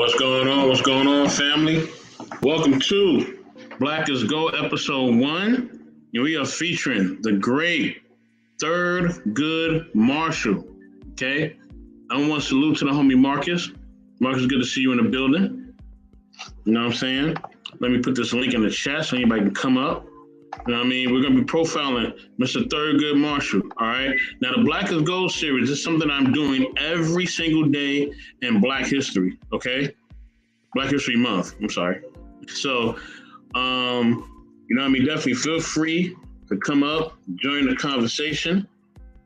What's going on? What's going on, family? Welcome to Black is Gold, episode one. And we are featuring the great Thurgood Marshall. Okay. I want to salute to the homie Marcus. Marcus, good to see you in the building. You know what I'm saying? Let me put this link in the chat so anybody can come up. You know what I mean? We're going to be profiling Mr. Thurgood Marshall, all right? Now, the Black is Gold series is something I'm doing every single day in Black history, okay? Black History Month, I'm sorry. So, you know what I mean? Definitely feel free to come up, join the conversation.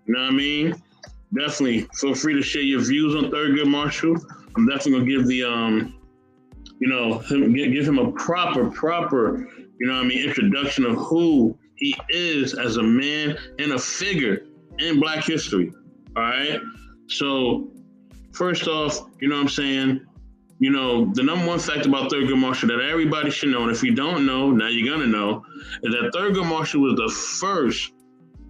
You know what I mean? Definitely feel free to share your views on Thurgood Marshall. I'm definitely going to give the, give him a proper, you know what I mean, introduction of who he is as a man and a figure in Black history, all right? So, first off, you know what I'm saying, you know, the number one fact about Thurgood Marshall that everybody should know, and if you don't know, now you're gonna know, is that Thurgood Marshall was the first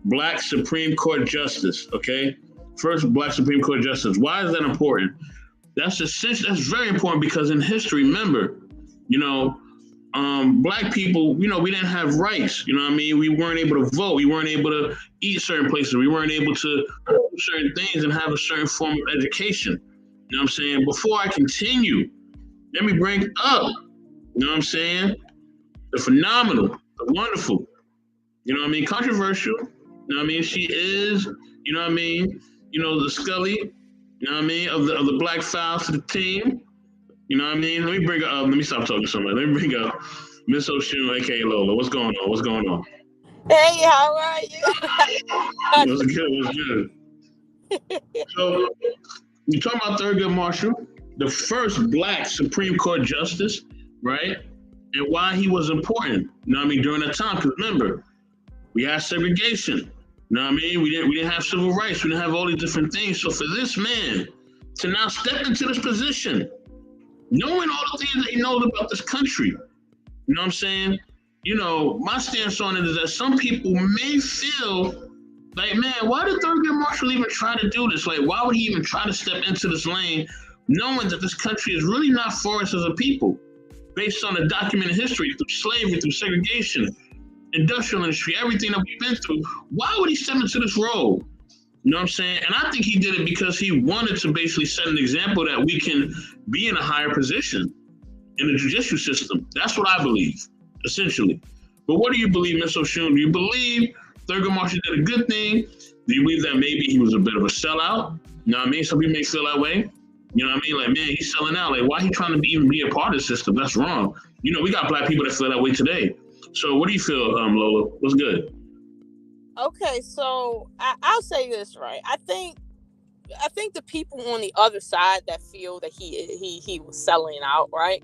Black Supreme Court justice, okay? First Black Supreme Court justice. Why is that important? That's very important because in history, remember, you know, Black people, you know, we didn't have rights. You know what I mean? We weren't able to vote. We weren't able to eat certain places. We weren't able to do certain things and have a certain form of education. You know what I'm saying? Before I continue, let me bring up, you know what I'm saying? The phenomenal, the wonderful, you know what I mean? Controversial, you know what I mean? She is, you know what I mean? You know, the Scully, you know what I mean? Of the Black Files to the team. You know what I mean? Let me bring up, let me stop talking so much. Let me bring up Miss Oshun, aka Lola. What's going on? What's going on? Hey, how are you? What's good? So, you talking about Thurgood Marshall, the first Black Supreme Court justice, right? And why he was important, you know what I mean, during that time. Because remember, we had segregation, you know what I mean? We didn't have civil rights. We didn't have all these different things. So for this man to now step into this position, knowing all the things that he knows about this country, you know what I'm saying? You know, my stance on it is that some people may feel like, man, why did Thurgood Marshall even try to do this? Like, why would he even try to step into this lane knowing that this country is really not for us as a people based on the documented history through slavery, through segregation, industrial industry, everything that we've been through? Why would he step into this role? You know what I'm saying? And I think he did it because he wanted to basically set an example that we can be in a higher position in the judicial system. That's what I believe, essentially. But what do you believe, Ms. Oshun? Do you believe Thurgood Marshall did a good thing? Do you believe that maybe he was a bit of a sellout? You know what I mean? Some people may feel that way. You know what I mean? Like, man, he's selling out. Like, why he trying to even be a part of the system? That's wrong. You know, we got Black people that feel that way today. So what do you feel, Lola? What's good? Okay, so I'll say this, right? I think the people on the other side that feel that he was selling out, right?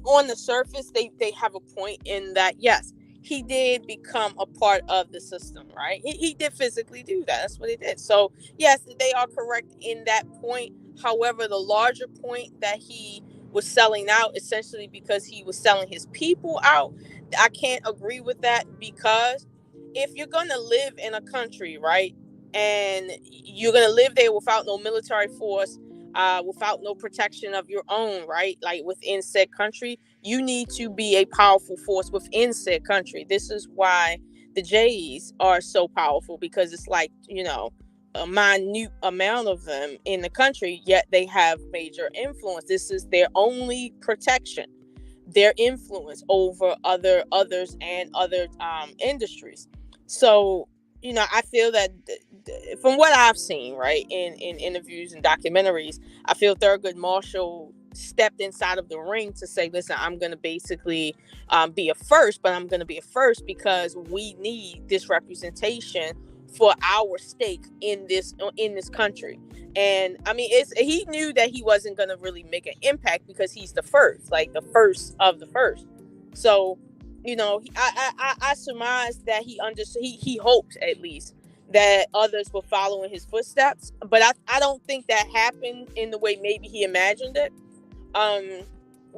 On the surface, they have a point in that, yes, he did become a part of the system, right? He did physically do that. That's what he did. So, yes, they are correct in that point. However, the larger point that he was selling out, essentially because he was selling his people out, I can't agree with that, because if you're going to live in a country, right, and you're going to live there without no military force, without no protection of your own, right, like within said country, you need to be a powerful force within said country. This is why the Jays are so powerful, because it's like, you know, a minute amount of them in the country, yet they have major influence. This is their only protection, their influence over others and other industries. So, you know, I feel that from what I've seen, right, in interviews and documentaries, I feel Thurgood Marshall stepped inside of the ring to say, listen, I'm going to basically be a first, but I'm going to be a first because we need this representation for our stake in this country. And I mean, he knew that he wasn't going to really make an impact because he's the first, like the first of the first. So, you know, I surmise that he understood. He hoped, at least, that others were following his footsteps. But I don't think that happened in the way maybe he imagined it.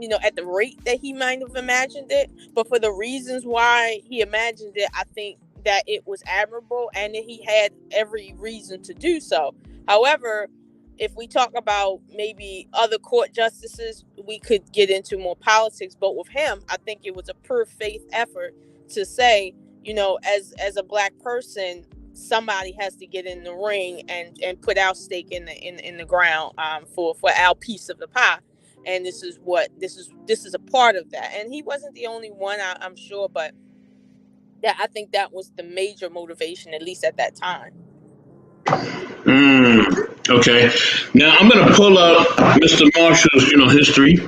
You know, at the rate that he might have imagined it. But for the reasons why he imagined it, I think that it was admirable and that he had every reason to do so. However, if we talk about maybe other court justices, we could get into more politics. But with him, I think it was a pure faith effort to say, as a black person, somebody has to get in the ring and put our stake in the ground, for our piece of the pie. And this is a part of that. And he wasn't the only one, I'm sure, but yeah, I think that was the major motivation, at least at that time. Okay. Now I'm gonna pull up Mr. Marshall's, history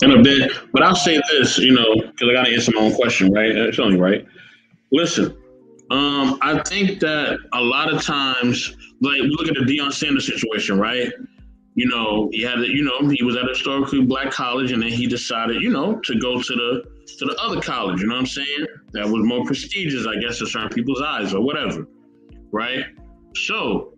in a bit, but I'll say this, because I gotta answer my own question, right? It's only right. Listen, I think that a lot of times, like look at the Deion Sanders situation, right? He had, he was at a historically black college, and then he decided, to go to the other college. You know what I'm saying? That was more prestigious, I guess, in certain people's eyes or whatever, right? So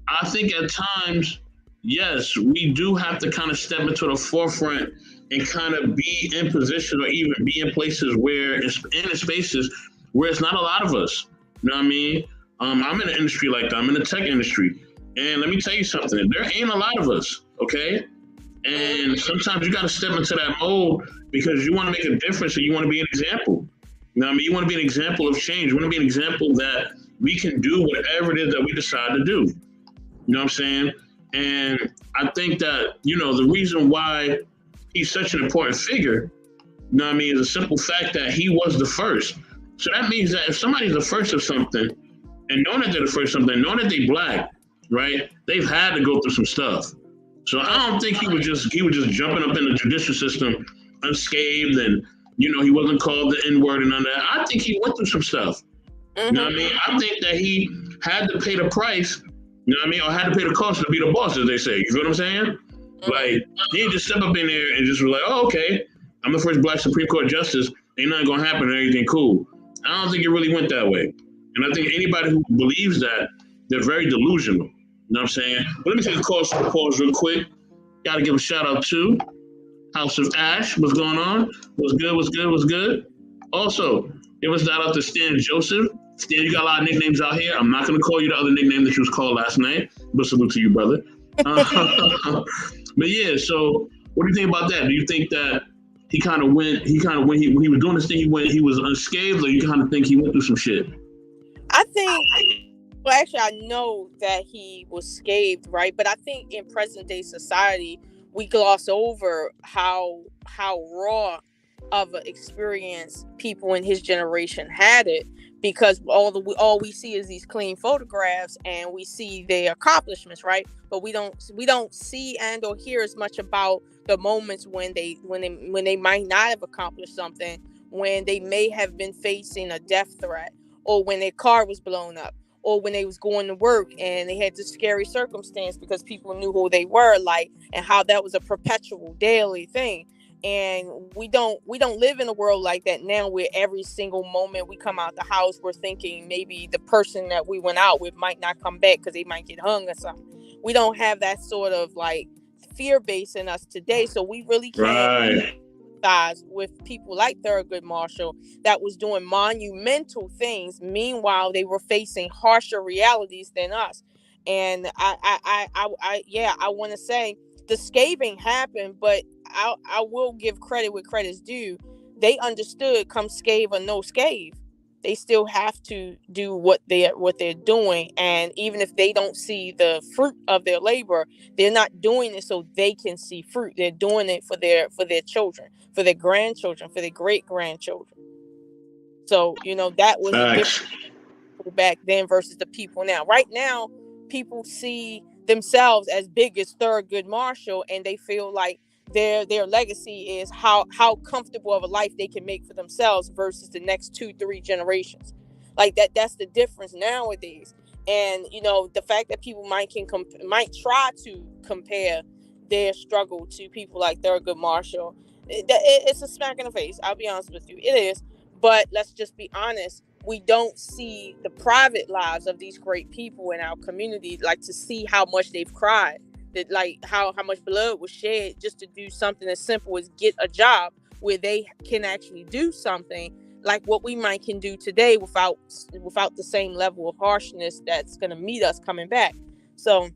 I think at times, yes, we do have to kind of step into the forefront and kind of be in position or even be in places where it's in spaces where it's not a lot of us. You know what I mean? I'm in an industry like that. I'm in the tech industry. And let me tell you something. There ain't a lot of us, okay? And sometimes you got to step into that mode because you want to make a difference and you want to be an example. You know what I mean? You want to be an example of change. You want to be an example that we can do whatever it is that we decide to do. You know what I'm saying? And I think that, the reason why he's such an important figure, is a simple fact that he was the first. So that means that if somebody's the first of something, and knowing that they're the first of something, knowing that they're black, right, they've had to go through some stuff. So I don't think he was just jumping up in the judicial system unscathed, and he wasn't called the N-word and none of that. I think he went through some stuff. You know what I mean? I think that he had to pay the price, or had to pay the cost to be the boss, as they say. You feel what I'm saying? Like, he didn't just step up in there and just was like, oh, okay, I'm the first black Supreme Court justice, ain't nothing gonna happen and everything cool. I don't think it really went that way. And I think anybody who believes that, they're very delusional. You know what I'm saying? But let me take a pause real quick. Got to give a shout out to House of Ash. What's going on? What's good? Also, give a shout out to Stan Joseph. Stan, you got a lot of nicknames out here. I'm not going to call you the other nickname that you was called last night. But salute to you, brother. But yeah, so what do you think about that? Do you think that he kind of when he was doing this thing, he was unscathed, or you kind of think he went through some shit? I think, well, actually, I know that he was scathed, right? But I think in present day society, we gloss over how raw of an experience people in his generation had it, because all we see is these clean photographs and we see their accomplishments, right? But we don't see and or hear as much about the moments when they might not have accomplished something, when they may have been facing a death threat, or when their car was blown up, or when they was going to work and they had this scary circumstance because people knew who they were, like, and how that was a perpetual daily thing. And we don't live in a world like that now, where every single moment we come out the house, we're thinking maybe the person that we went out with might not come back because they might get hung or something. We don't have that sort of like fear base in us today. So we really can't empathize with people like Thurgood Marshall that was doing monumental things. Meanwhile, they were facing harsher realities than us. And I want to say the scathing happened, but I will give credit where credit's due. They understood, come scathe or no scathe, they still have to do what they're doing. And even if they don't see the fruit of their labor, they're not doing it so they can see fruit. They're doing it for their children, for their grandchildren, for their great grandchildren. So that was a different back then versus the people now. Right now, people see themselves as big as Thurgood Marshall, and they feel like their legacy is how comfortable of a life they can make for themselves versus the next 2-3 generations. Like that's the difference nowadays. And the fact that people might try to compare their struggle to people like Thurgood Marshall, it's a smack in the face. I'll be honest with you, it is. But let's just be honest. We don't see the private lives of these great people in our community, like to see how much they've cried, that like how much blood was shed just to do something as simple as get a job where they can actually do something like what we might can do today without the same level of harshness that's going to meet us coming back. So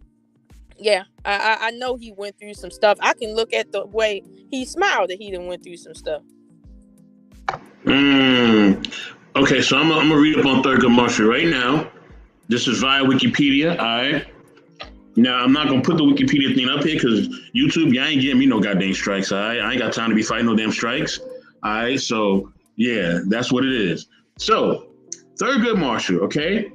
Yeah, I know he went through some stuff. I can look at the way he smiled that he done went through some stuff. Okay, so I'm gonna read up on Thurgood Marshall right now. This is via Wikipedia. All right. Now I'm not gonna put the Wikipedia thing up here because YouTube, y'all ain't getting me no goddamn strikes. All right, I ain't got time to be fighting no damn strikes. All right, so yeah, that's what it is. So Thurgood Marshall, okay,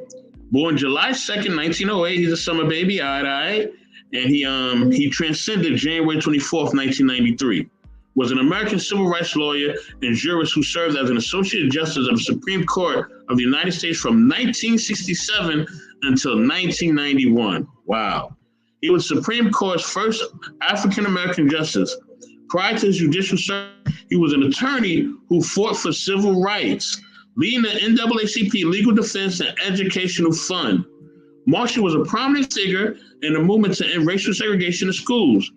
born July 2nd, 1908. He's a summer baby. All right, and he transcended January 24th, 1993. Was an American civil rights lawyer and jurist who served as an associate justice of the Supreme Court of the United States from 1967 until 1991. Wow. He was Supreme Court's first African American justice. Prior to his judicial service, he was an attorney who fought for civil rights, leading the NAACP Legal Defense and Educational Fund. Marshall was a prominent figure in the movement to end racial segregation in schools.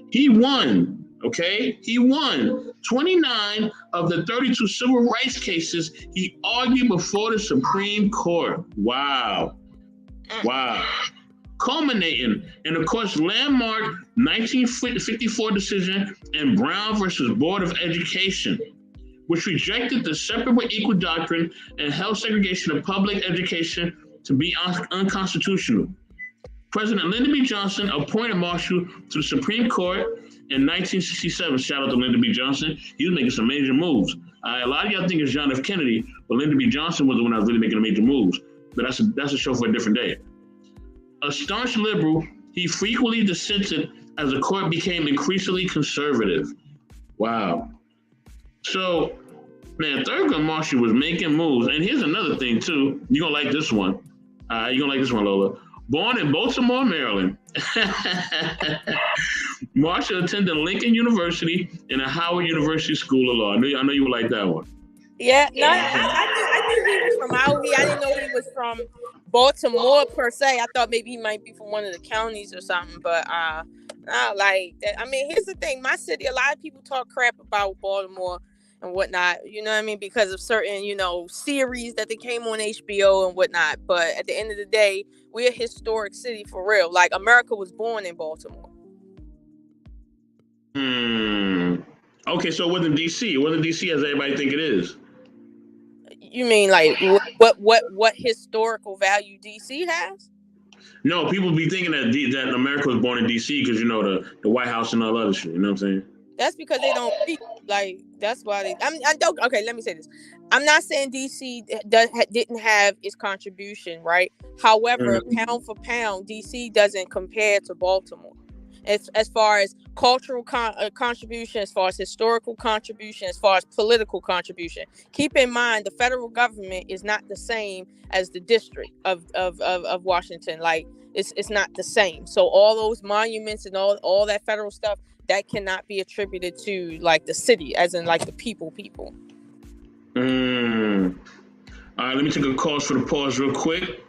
He won 29 of the 32 civil rights cases he argued before the Supreme Court. Wow. Culminating in, of course, landmark 1954 decision in Brown versus Board of Education, which rejected the separate but equal doctrine and held segregation of public education to be unconstitutional. President Lyndon B. Johnson appointed Marshall to the Supreme Court in 1967. Shout out to Lyndon B. Johnson. He was making some major moves. A lot of y'all think it's John F. Kennedy, but Lyndon B. Johnson was the one that was really making the major moves. But that's a show for a different day. A staunch liberal, he frequently dissented as the court became increasingly conservative. Wow. So, man, Thurgood Marshall was making moves. And here's another thing, too. You're going to like this one. You're going to like this one, Lola. Born in Baltimore, Maryland, Marshall attended Lincoln University and the Howard University School of Law. I know you would like that one. Yeah, no, I knew he was from out here. I didn't know he was from Baltimore per se. I thought maybe he might be from one of the counties or something. But like that. I mean, here's the thing: my city. A lot of people talk crap about Baltimore and whatnot. You know what I mean? Because of certain, series that they came on HBO and whatnot. But at the end of the day, we're a historic city for real. Like America was born in Baltimore. Okay, so it wasn't DC. It wasn't DC as everybody think it is. You mean like what historical value DC has? No, people be thinking that America was born in DC because the White House and all that other shit. You know what I'm saying? That's because they don't like. That's why they. I don't. Okay, let me say this. I'm not saying DC didn't have its contribution, right? However, pound for pound, DC doesn't compare to Baltimore. As far as cultural contribution, as far as historical contribution, as far as political contribution. Keep in mind, the federal government is not the same as the district of Washington. Like, it's not the same. So all those monuments and all that federal stuff, that cannot be attributed to like the city, as in like the people. All right, let me take a pause for the pause real quick.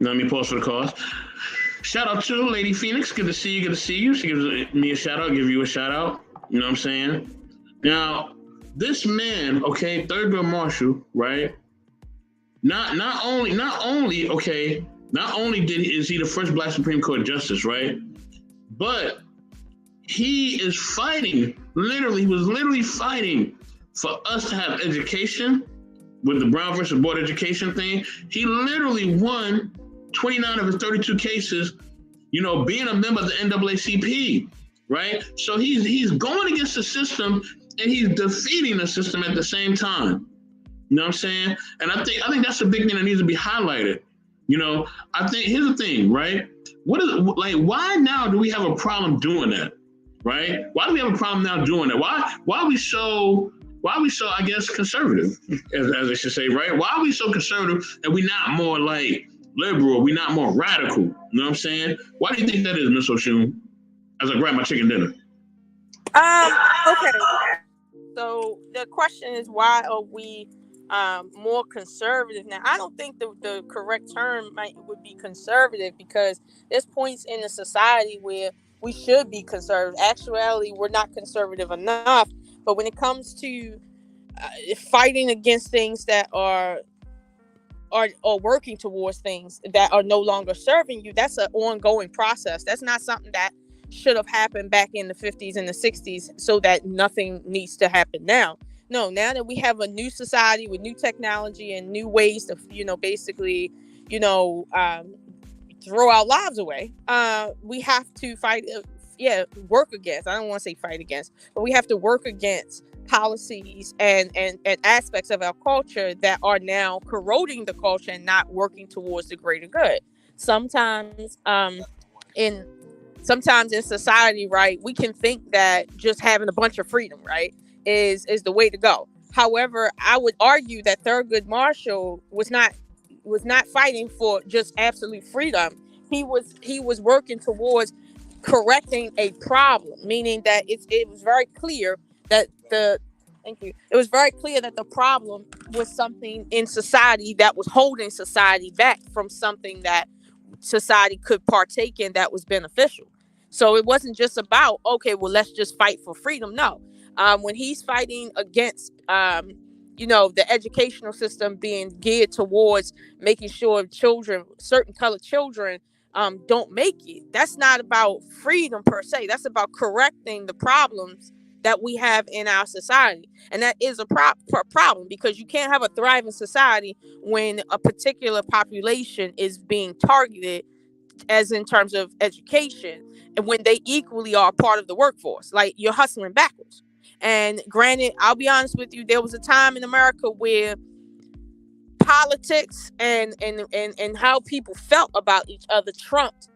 Let me pause for the cause. Shout out to Lady Phoenix. Good to see you. She gives me a shout out. Give you a shout out. You know what I'm saying? Now, this man, okay, Thurgood Marshall, right? Not only is he the first Black Supreme Court justice, right? But he is fighting. He was literally fighting for us to have education with the Brown versus Board Education thing. He literally won 29 of his 32 cases, being a member of the NAACP, right? So he's going against the system and he's defeating the system at the same time. You know what I'm saying? And I think that's a big thing that needs to be highlighted. I think here's the thing, right? Why now do we have a problem doing that? Right? Why do we have a problem now doing that? Why are we so I guess conservative, as I should say, right? Why are we so conservative and we not more like liberal, we not more radical? You know what I'm saying? Why do you think that is, Miss Oshun? As I grab my chicken dinner. Okay. So the question is, why are we more conservative now? I don't think the correct term would be conservative, because there's points in the society where we should be conservative. Actually, we're not conservative enough. But when it comes to fighting against things that are are working towards things that are no longer serving you, that's an ongoing process. That's not something that should have happened back in the 50s and the 60s so that nothing needs to happen now. No, now that we have a new society with new technology and new ways to, basically, throw our lives away, we have to fight, work against, I don't want to say fight against, but we have to work against policies and aspects of our culture that are now corroding the culture and not working towards the greater good. Sometimes in society, right, we can think that just having a bunch of freedom, right, is the way to go. However, I would argue that Thurgood Marshall was not fighting for just absolute freedom. He was working towards correcting a problem, meaning that it was very clear that it was very clear that the problem was something in society that was holding society back from something that society could partake in that was beneficial. So it wasn't just about, okay, well, let's just fight for freedom. No. When he's fighting against the educational system being geared towards making sure children, certain colored children, don't make it, that's not about freedom per se. That's about correcting the problems that we have in our society. And that is a problem, because you can't have a thriving society when a particular population is being targeted, as in terms of education, and when they equally are part of the workforce. Like, you're hustling backwards. And granted, I'll be honest with you, there was a time in America where politics and how people felt about each other trumped,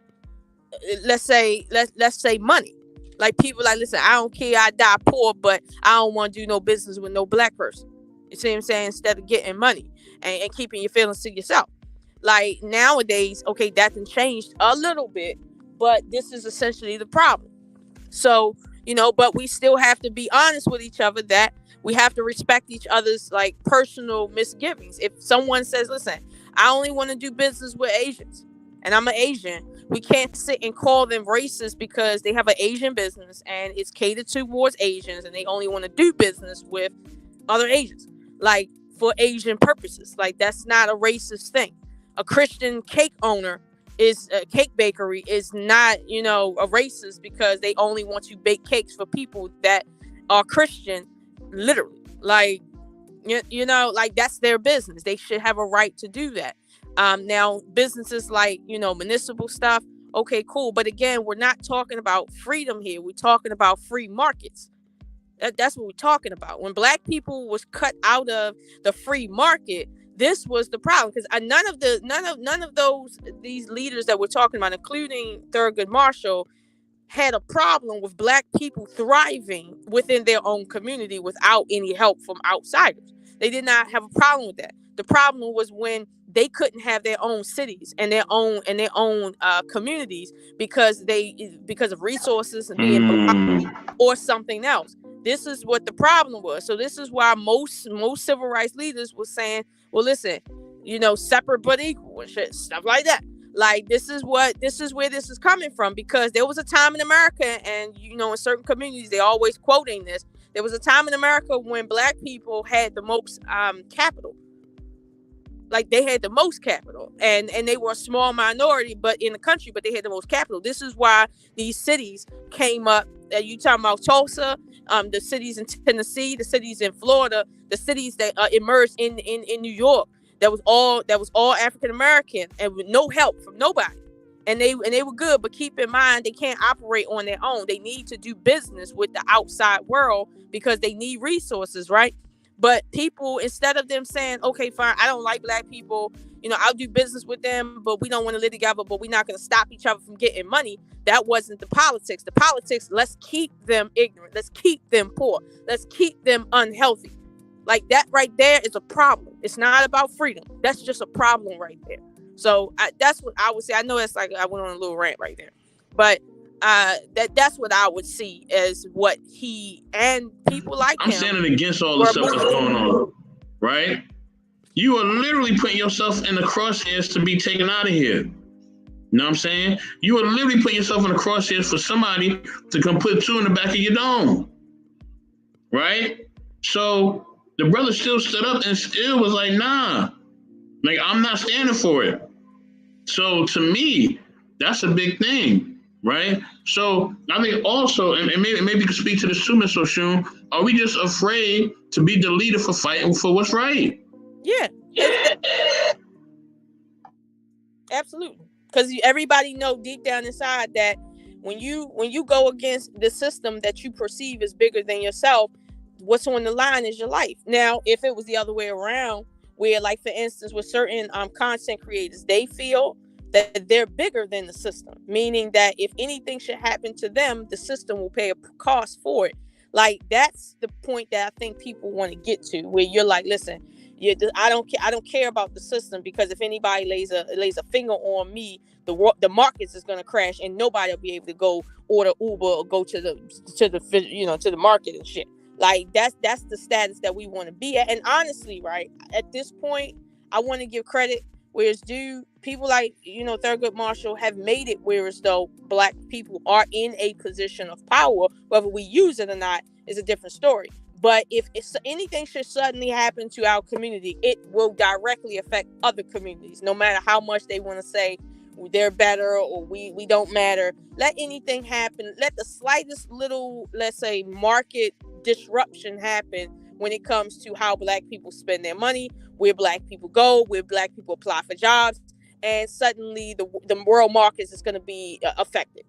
let's say money. Like, people like, listen, I don't care, I die poor, but I don't want to do no business with no black person. You see what I'm saying? Instead of getting money and keeping your feelings to yourself. Like, nowadays, okay, that can change a little bit, but this is essentially the problem. So, but we still have to be honest with each other that we have to respect each other's, like, personal misgivings. If someone says, listen, I only want to do business with Asians, and I'm an Asian, we can't sit and call them racist because they have an Asian business and it's catered towards Asians and they only want to do business with other Asians, like, for Asian purposes. Like, that's not a racist thing. A Christian cake bakery is not, a racist because they only want to bake cakes for people that are Christian, literally. Like, like, that's their business. They should have a right to do that. Now, businesses like, municipal stuff, okay, cool. But again, we're not talking about freedom here. We're talking about free markets. That's what we're talking about. When black people was cut out of the free market, this was the problem, because none of these leaders that we're talking about, including Thurgood Marshall, had a problem with black people thriving within their own community without any help from outsiders. They did not have a problem with that. The problem was when they couldn't have their own cities and their own communities because of resources and being blocked or something else. This is what the problem was. So this is why most civil rights leaders were saying, well, listen, separate but equal and shit, stuff like that. Like, this is where this is coming from, because there was a time in America, and in certain communities they always quoting this. There was a time in America when black people had the most capital. Like, they had the most capital, and they were a small minority, but in the country, but they had the most capital. This is why these cities came up. You talking about Tulsa, the cities in Tennessee, the cities in Florida, the cities that emerged in New York. That was all African American and with no help from nobody. And they were good, but keep in mind, they can't operate on their own. They need to do business with the outside world because they need resources, right? But people, instead of them saying, okay, fine, I don't like black people, I'll do business with them, but we don't want to live together, but we're not going to stop each other from getting money. That wasn't the politics. The politics, let's keep them ignorant. Let's keep them poor. Let's keep them unhealthy. Like, that right there is a problem. It's not about freedom. That's just a problem right there. So that's what I would say. I know that's like, I went on a little rant right there, but that's what I would see as what he and people like him. I'm standing against all the stuff that's going on, right? You are literally putting yourself in the crosshairs to be taken out of here. You know what I'm saying? You are literally putting yourself in the crosshairs for somebody to come put two in the back of your dome, right? So the brother still stood up and still was like, nah, Like, I'm not standing for it. So to me, that's a big thing, right? So I think also, and maybe you can speak to this too, Ms. Oshun, are we just afraid to be the leader for fighting for what's right? Yeah. Absolutely. Because everybody know deep down inside that when you go against the system that you perceive as bigger than yourself, what's on the line is your life. Now, if it was the other way around, where, like, for instance, with certain content creators, they feel that they're bigger than the system, meaning that if anything should happen to them, the system will pay a cost for it. Like, that's the point that I think people want to get to, where you're like, listen, I don't care about the system, because if anybody lays a finger on me, the markets is going to crash, and nobody will be able to go order Uber or go to the market and shit. Like, that's the status that we want to be at. And honestly, right, at this point, I want to give credit where it's due. People like, Thurgood Marshall have made it where as though Black people are in a position of power. Whether we use it or not is a different story. But if anything should suddenly happen to our community, it will directly affect other communities, no matter how much they want to say they're better or we don't matter. Let anything happen. Let the slightest little, let's say, market disruption happen when it comes to how Black people spend their money, where Black people go, where Black people apply for jobs, and suddenly the world markets is going to be affected.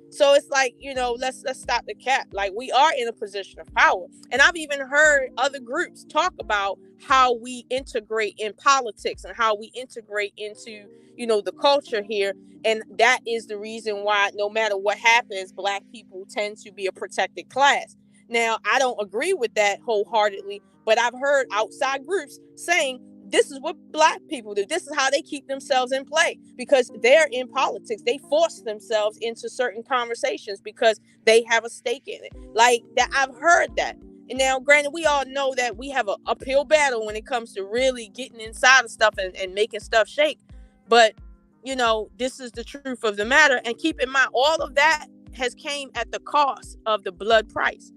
So it's like, let's stop the cap. Like, we are in a position of power. And I've even heard other groups talk about how we integrate in politics and how we integrate into, the culture here. And that is the reason why, no matter what happens, Black people tend to be a protected class. Now, I don't agree with that wholeheartedly, but I've heard outside groups saying, this is what Black people do. This is how they keep themselves in play, because they're in politics. They force themselves into certain conversations because they have a stake in it. Like that, I've heard that. And now, granted, we all know that we have an uphill battle when it comes to really getting inside of stuff and making stuff shake. But, this is the truth of the matter. And keep in mind, all of that has came at the cost of the blood price.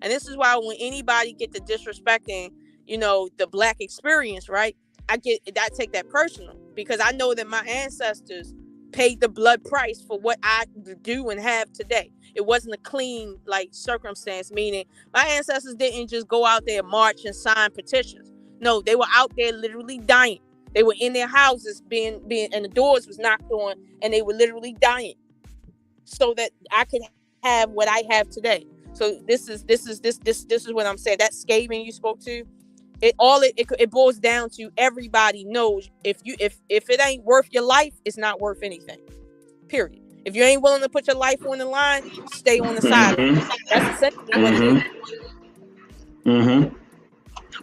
And this is why when anybody get to disrespecting the Black experience, right? I take that personal, because I know that my ancestors paid the blood price for what I do and have today. It wasn't a clean circumstance, meaning my ancestors didn't just go out there, march and sign petitions. No, they were out there literally dying. They were in their houses being and the doors was knocked on, and they were literally dying so that I could have what I have today. So this is what I'm saying. That scathing you spoke to, it boils down to everybody knows if it ain't worth your life, it's not worth anything. Period. If you ain't willing to put your life on the line, stay on the sideline. That's essentially what it is.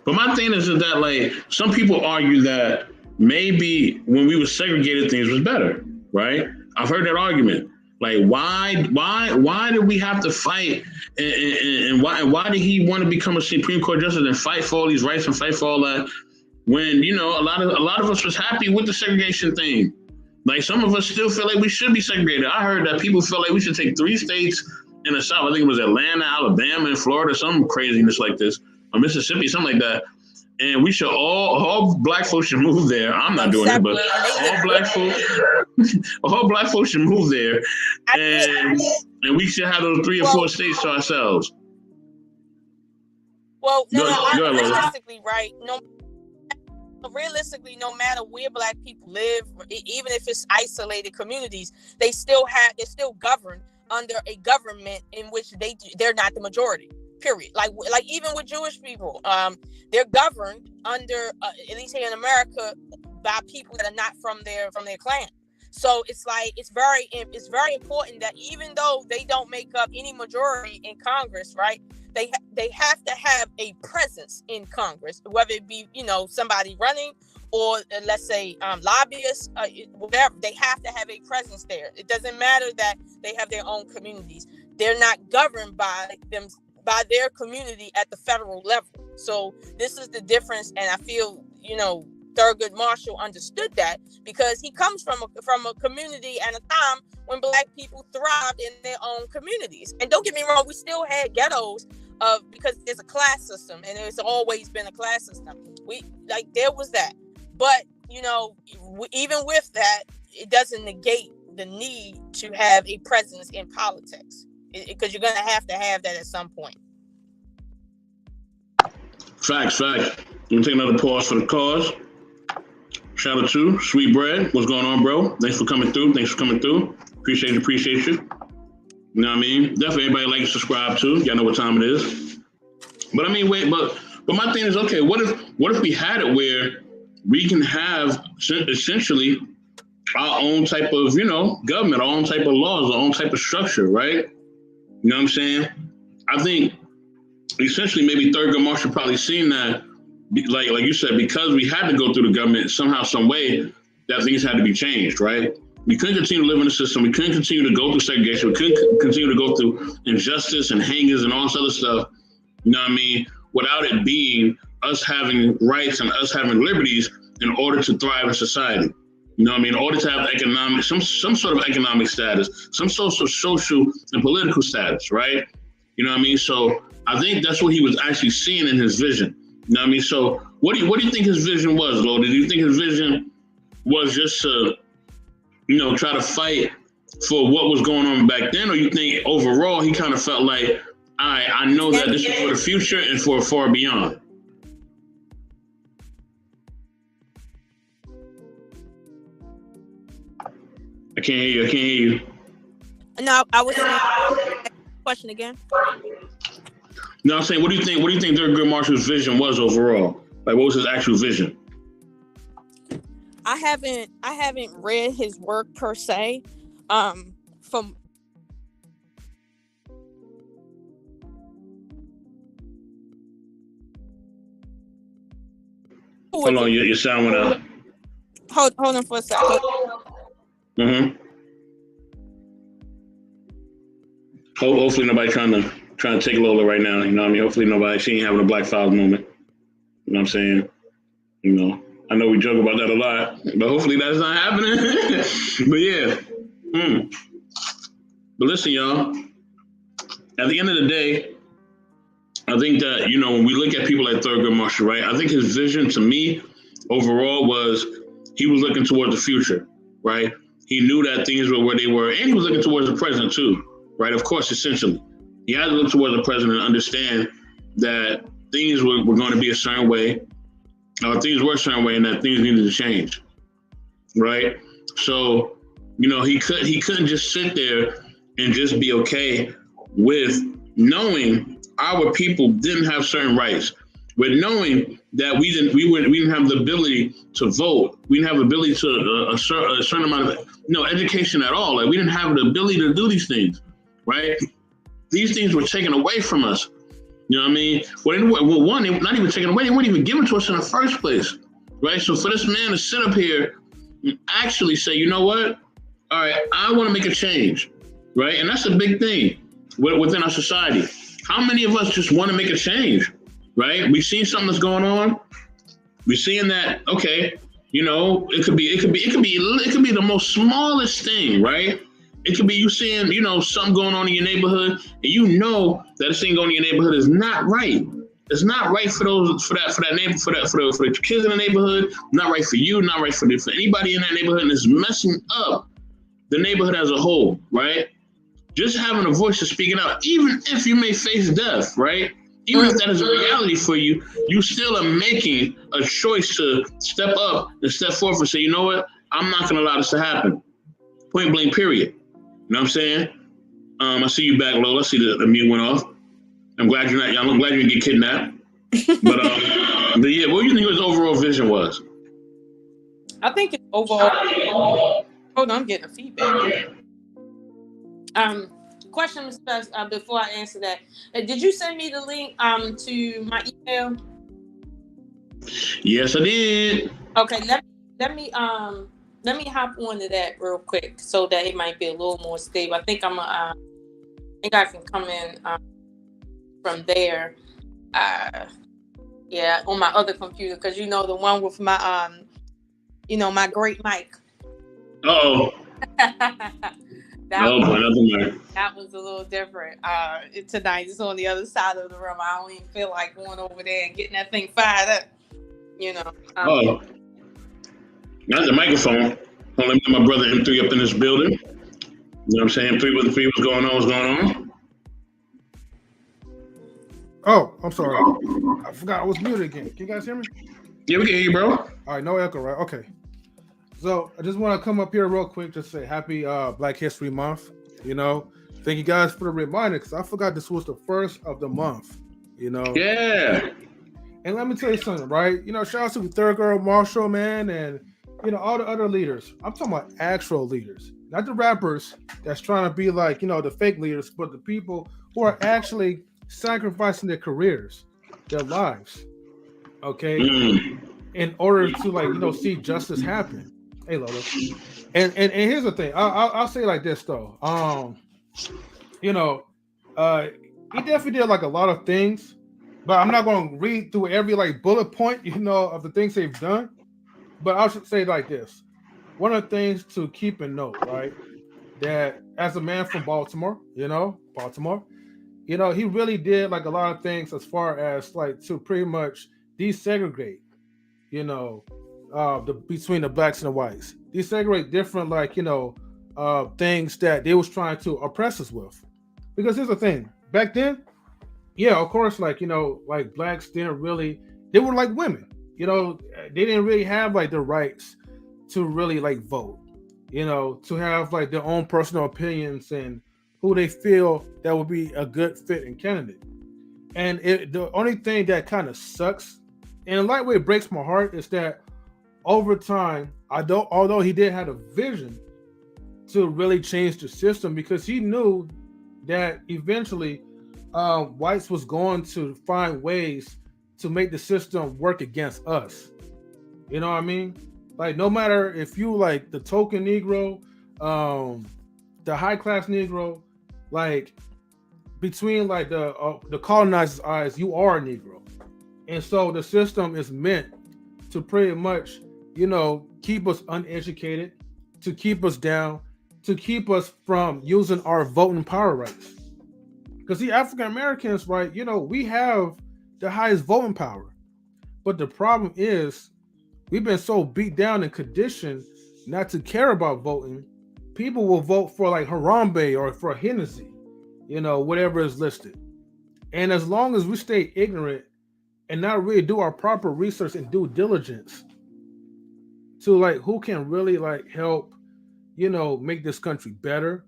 But my thing is that some people argue that maybe when we were segregated, things was better, right? I've heard that argument. Like, why did we have to fight, and why did he want to become a Supreme Court justice and fight for all these rights and fight for all that, when a lot of us was happy with the segregation thing? Like, some of us still feel like we should be segregated. I heard that people feel like we should take 3 states in the South. I think it was Atlanta, Alabama, and Florida, some craziness like this, or Mississippi, something like that. And we should all Black folks should move there. I'm not doing it, but all Black folks should move there, and we should have those 3 or 4 states to ourselves. Well, realistically, right? Realistically, no matter where Black people live, even if it's isolated communities, they're still governed under a government in which they're not the majority. Period. Like even with Jewish people, they're governed under, at least here in America, by people that are not from their clan. So it's very important that even though they don't make up any majority in Congress, right? They have to have a presence in Congress, whether it be somebody running or let's say lobbyists, whatever. They have to have a presence there. It doesn't matter that they have their own communities. They're not governed by their community at the federal level. So this is the difference, and I feel Thurgood Marshall understood that, because he comes from a community and a time when Black people thrived in their own communities. And don't get me wrong, we still had ghettos because there's a class system, and there's always been a class system. There was that, but even with that, it doesn't negate the need to have a presence in politics, because you're going to have that at some point. Facts. Let me take another pause for the cause. Shout out to Sweet Bread. What's going on, bro? Thanks for coming through. Appreciate you. You know what I mean? Definitely everybody like and subscribe too. Y'all know what time it is. But I mean, but my thing is, okay, what if we had it where we can have essentially our own type of, government, our own type of laws, our own type of structure, right? You know what I'm saying? I think essentially maybe Thurgood Marshall probably seen that, like you said, because we had to go through the government somehow, some way, that things had to be changed, right? We couldn't continue to live in the system. We couldn't continue to go through segregation. We couldn't continue to go through injustice and hangings and all this other stuff, you know what I mean, without it being us having rights and us having liberties in order to thrive in society. You know what I mean? In order to have economic, some sort of economic status, some sort of social and political status, right? You know what I mean? So I think that's what he was actually seeing in his vision. You know what I mean? So what do you think his vision was, Lo? Did you think his vision was just to, try to fight for what was going on back then? Or you think overall he kind of felt like, I know that this is for the future and for far beyond? I can't hear you. No, I was saying, question again. No, I'm saying, what do you think Thurgood Marshall's vision was overall? Like, what was his actual vision? I haven't read his work per se. From hold on, your sound went out. Hold on for a second. Mm-hmm. Hopefully nobody trying to take Lola right now. You know what I mean? Hopefully she ain't having a Black Files moment. You know what I'm saying? I know we joke about that a lot, but hopefully that's not happening. But yeah. But listen, y'all. At the end of the day, I think that, when we look at people like Thurgood Marshall, right? I think his vision to me overall was he was looking towards the future, right? He knew that things were where they were, and he was looking towards the present too, right? Of course, essentially. He had to look towards the present and understand that things were going to be a certain way, things were a certain way, and that things needed to change, right? So, he couldn't just sit there and just be okay with knowing our people didn't have certain rights, with knowing that we didn't have the ability to vote, we didn't have the ability to a certain amount of education at all. Like, we didn't have the ability to do these things, right? These things were taken away from us. You know what I mean? Well, one, they were not even taken away. They weren't even given to us in the first place, right? So for this man to sit up here and actually say, you know what? All right, I want to make a change, right? And that's a big thing within our society. How many of us just want to make a change, right? We've seen something that's going on. We're seeing that, okay, it could be the most smallest thing, right? It could be you seeing, something going on in your neighborhood, and that this thing going on in your neighborhood is not right. It's not right for the kids in the neighborhood, not right for you, not right for anybody in that neighborhood, and it's messing up the neighborhood as a whole, right? Just having a voice to speaking out, even if you may face death, right? Even if that is a reality for you, you still are making a choice to step up and step forth and say, you know what? I'm not going to allow this to happen. Point blank, period. You know what I'm saying? I see you back, Lola. I see the mute went off. I'm glad you didn't get kidnapped. But yeah, what do you think his overall vision was? I think it's overall. Hold on, I'm getting a feedback. Question before I answer that. Did you send me the link to my email? Yes, I did. Okay, let me hop onto that real quick so that it might be a little more stable. I think I can come in from there. Yeah, on my other computer, because the one with my my great mic. Uh-oh. That was a little different. Tonight it's on the other side of the room. I don't even feel like going over there and getting that thing fired up. That's the microphone. Don't let my brother M3 up in this building. You know what I'm saying? M3, what's going on? What's going on? Oh, I'm sorry. I forgot I was muted again. Can you guys hear me? Yeah, we can hear you, bro. All right, no echo, right? Okay. So I just want to come up here real quick to say happy Black History Month. You know, thank you guys for the reminder because I forgot this was the first of the month. You know. Yeah. And let me tell you something, right? You know, shout out to the Third Girl Marshall, man, and you know all the other leaders. I'm talking about actual leaders, not the rappers that's trying to be like the fake leaders, but the people who are actually sacrificing their careers, their lives, okay, in order to see justice happen. Hey, Lola. And here's the thing. I'll say it like this though. He definitely did like a lot of things, but I'm not going to read through every bullet point, of the things they've done. But I should say it like this. One of the things to keep in note, right, that as a man from Baltimore, he really did like a lot of things as far as to pretty much desegregate, between the blacks and the whites, desegregate different things that they was trying to oppress us with. Because here's the thing, back then, yeah, of course, blacks didn't really, they were like women, they didn't really have the rights to really vote, to have their own personal opinions and who they feel that would be a good fit and candidate. And the only thing that kind of sucks, and in a light way it breaks my heart, is that over time, although he did have a vision to really change the system, because he knew that eventually whites was going to find ways to make the system work against us. You know what I mean? No matter if you the token Negro, the high class Negro, between the colonizer's eyes, you are a Negro. And so the system is meant to pretty much, keep us uneducated, to keep us down, to keep us from using our voting power rights. Because the African Americans, right, we have the highest voting power. But the problem is we've been so beat down and conditioned not to care about voting. People will vote for Harambe or for Hennessy, whatever is listed. And as long as we stay ignorant and not really do our proper research and due diligence to who can really help, make this country better,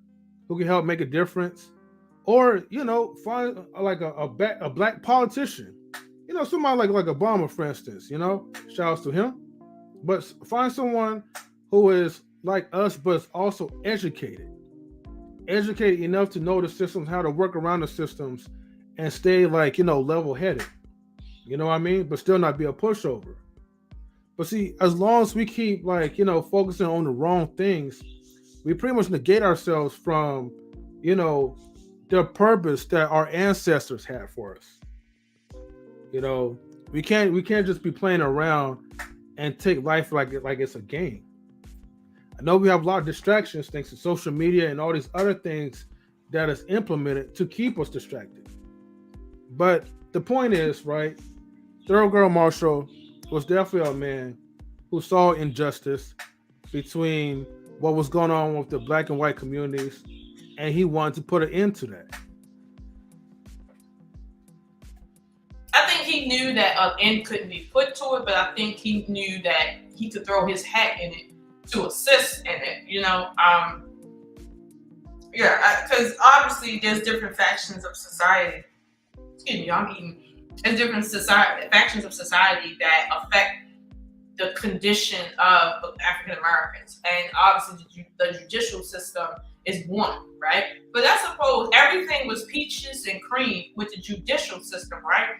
who can help make a difference, or find a black politician, somebody like Obama, for instance, shout outs to him, but find someone who is like us but is also educated enough to know the systems, how to work around the systems, and stay level-headed, you know what I mean, but still not be a pushover. But see, as long as we keep focusing on the wrong things, we pretty much negate ourselves from the purpose that our ancestors had for us. We can't just be playing around and take life like it's a game. I know we have a lot of distractions thanks to social media and all these other things that is implemented to keep us distracted. But the point is, right, Thurgood Girl Marshall was definitely a man who saw injustice between what was going on with the black and white communities, and he wanted to put an end to that. I think he knew that an end couldn't be put to it, but I think he knew that he could throw his hat in it to assist in it, because obviously there's different factions of society. Excuse me, I'm eating. There's different factions of society that affect the condition of African Americans, and obviously the judicial system is one, right? But I suppose everything was peaches and cream with the judicial system, right?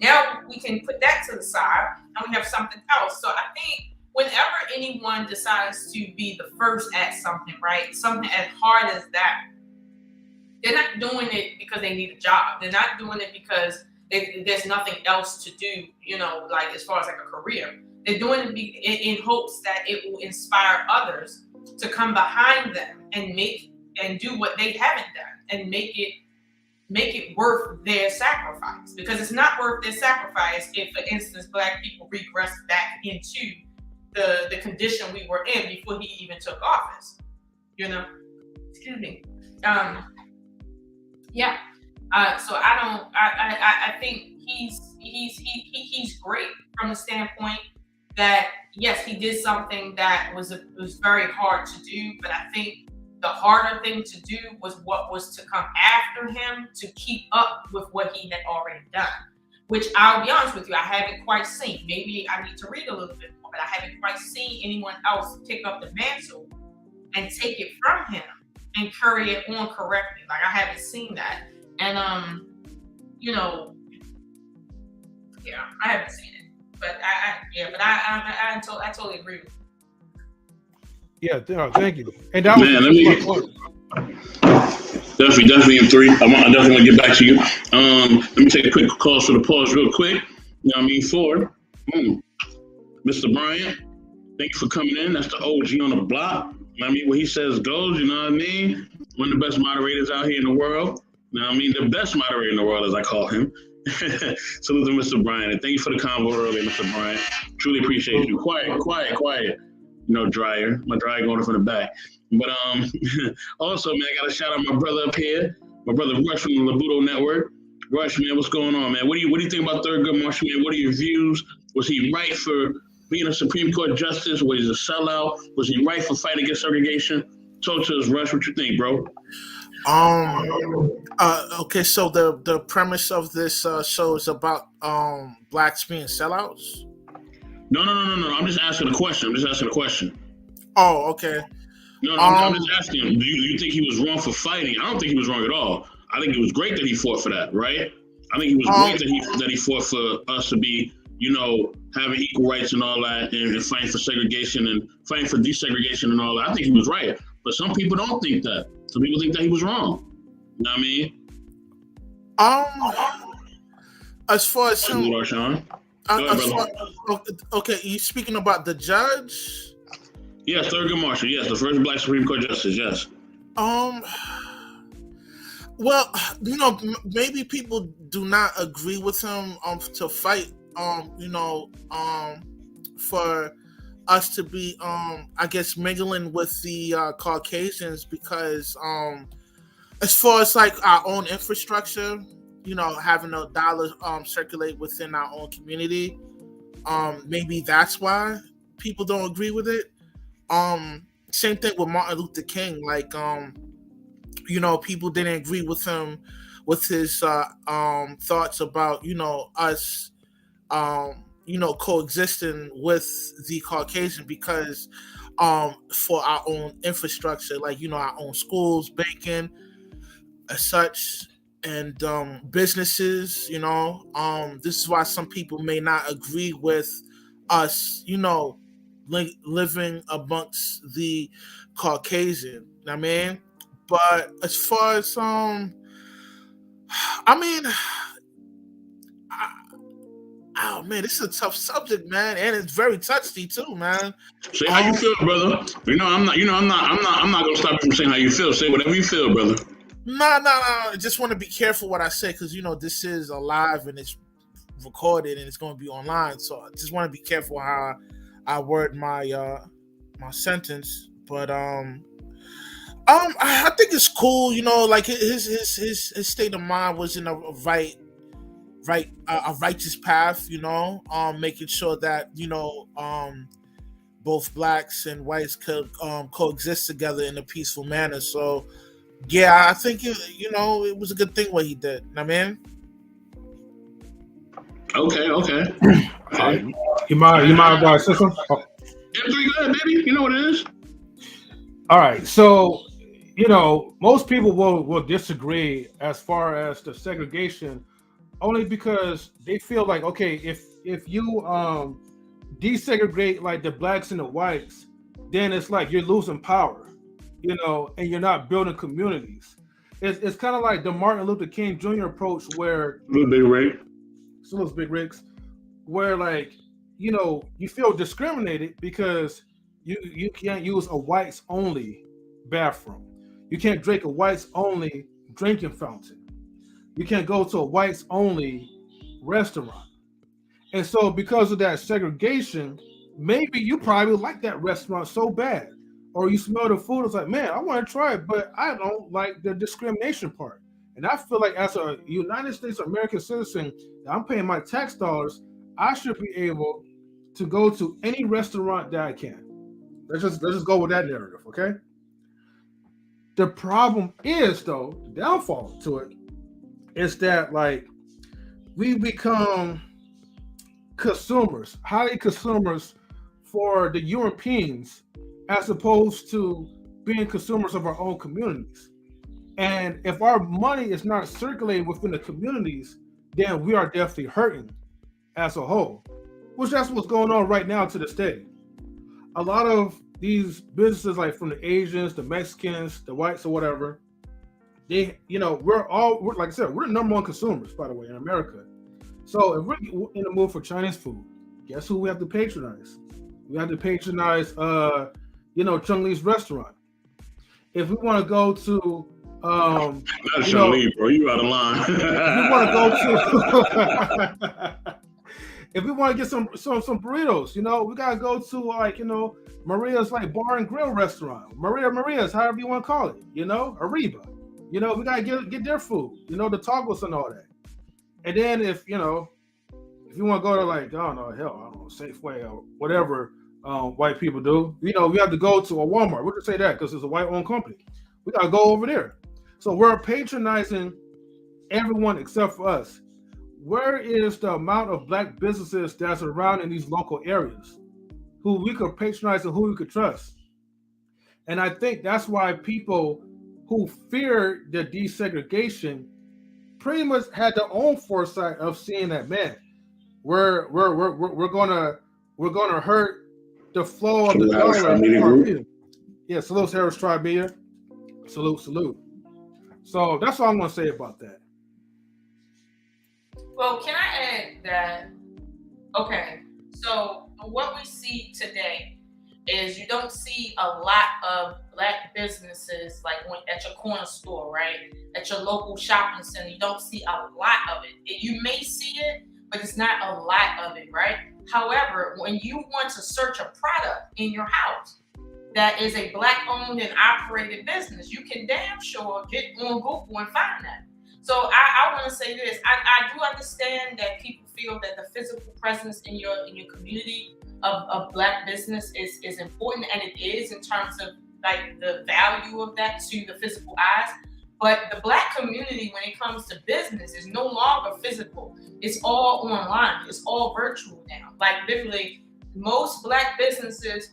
Now we can put that to the side, and we have something else. So I think whenever anyone decides to be the first at something, right, something as hard as that, they're not doing it because they need a job. They're not doing it because there's nothing else to do, as far as a career. They're doing it in hopes that it will inspire others to come behind them and do what they haven't done and make it worth their sacrifice. Because it's not worth their sacrifice if, for instance, Black people regress back into the condition we were in before he even took office. Excuse me. Yeah. So I think he's great from the standpoint that yes, he did something that was very hard to do, but I think the harder thing to do was what was to come after him to keep up with what he had already done. Which I'll be honest with you, I haven't quite seen. Maybe I need to read a little bit more, but I haven't quite seen anyone else pick up the mantle and take it from him and carry it on correctly. Like I haven't seen that. And I haven't seen it. But I totally agree with you. Yeah, thank you. And that was definitely in 3. I definitely want to get back to you. Let me take a quick pause for the pause real quick. You know what I mean? 4, Mr. Bryant, thank you for coming in. That's the OG on the block. You know what I mean? What he says goes, you know what I mean? One of the best moderators out here in the world. You know what I mean? The best moderator in the world, as I call him. Salute to Mr. Bryant. And thank you for the convo earlier, Mr. Bryant. Truly appreciate you. Quiet. Dryer. My dryer going from the back. But also, man, I got to shout out my brother up here, my brother Rush from the Labuto Network. Rush, man, what's going on, man? What do you think about Thurgood Marshall, man? What are your views? Was he right for being a Supreme Court justice? Was he a sellout? Was he right for fighting against segregation? Talk to us, Rush. What you think, bro? Okay, so the premise of this show is about blacks being sellouts? No. I'm just asking a question. Oh, okay. No, I'm just asking him, do you think he was wrong for fighting? I don't think he was wrong at all. I think it was great that he fought for that, right? I think it was great that he fought for us to be, having equal rights and all that, and fighting for segregation and fighting for desegregation and all that. I think he was right. But some people don't think that. Some people think that he was wrong. You know what I mean? As far as him, okay, you speaking about the judge? Yes, Thurgood Marshall. Yes, the first black Supreme Court justice. Yes. Well, maybe people do not agree with him to fight. For us to be, I guess, mingling with the Caucasians because, as far as like our own infrastructure, having a dollar circulate within our own community, maybe that's why people don't agree with it. Same thing with Martin Luther King. Like, people didn't agree with him with his thoughts about us coexisting with the Caucasian because for our own infrastructure, like our own schools, banking, as such, and businesses. This is why some people may not agree with us. Living amongst the Caucasian, I mean, but as far as oh man, this is a tough subject, man, and it's very touchy too, man. Say how you feel, brother. I'm not gonna stop you from saying how you feel. Say whatever you feel, brother. No. I just want to be careful what I say because this is alive and it's recorded and it's going to be online. So I just want to be careful how I word my my sentence, but I think it's cool. Like his state of mind was in a righteous path. Making sure that both blacks and whites could coexist together in a peaceful manner. So yeah, I think it was a good thing what he did. I mean. Okay. All right. You mind if I say something? Go ahead, baby. You know what it is. All right. So, most people will disagree as far as the segregation, only because they feel like, okay, if you desegregate like the blacks and the whites, then it's like you're losing power, and you're not building communities. It's kind of like the Martin Luther King Jr. approach where Little Big Rick. Those big rigs, where like you feel discriminated because you can't use a whites only bathroom, you can't drink a whites only drinking fountain, you can't go to a whites only restaurant, and so because of that segregation, maybe you probably like that restaurant so bad, or you smell the food, it's like, man, I want to try it, but I don't like the discrimination part. And I feel like as a United States American citizen, I'm paying my tax dollars, I should be able to go to any restaurant that I can. Let's just go with that narrative, okay? The problem is, though, the downfall to it is that, like, we become consumers, highly consumers for the Europeans, as opposed to being consumers of our own communities. And if our money is not circulating within the communities, then we are definitely hurting as a whole, which that's what's going on right now to this day. A lot of these businesses, like from the Asians, the Mexicans, the whites, or whatever, they, we're like I said, we're the number one consumers, by the way, in America. So if we're in the mood for Chinese food, guess who we have to patronize? We have to patronize, Chung Lee's restaurant. If we want to go to, not Chung Lee, bro, you out of line. If we want to go to, if we want to get some burritos, we gotta go to Maria's bar and grill restaurant, Maria's, however you want to call it, Arriba. We gotta get their food, the tacos and all that. And then if you want to go to I don't know, Safeway or whatever white people do, we have to go to a Walmart. We'll just say that because it's a white-owned company. We gotta go over there. So we're patronizing everyone except for us. Where is the amount of black businesses that's around in these local areas who we could patronize and who we could trust? And I think that's why people who fear the desegregation pretty much had their own foresight of seeing that, man, we're gonna hurt the flow of the dollar. Yeah, salute Harris Tribe Media. Salute. So that's all I'm gonna say about that. Well, can I add that? Okay, so what we see today is you don't see a lot of black businesses at your corner store, right? At your local shopping center, you don't see a lot of it. You may see it, but it's not a lot of it, right? However, when you want to search a product in your house that is a black-owned and operated business, you can damn sure get on Google and find that. So I want to say this. I do understand that people feel that the physical presence in your community of black business is important, and it is in terms of the value of that to the physical eyes. But the black community, when it comes to business, is no longer physical. It's all online. It's all virtual now. Literally, most black businesses,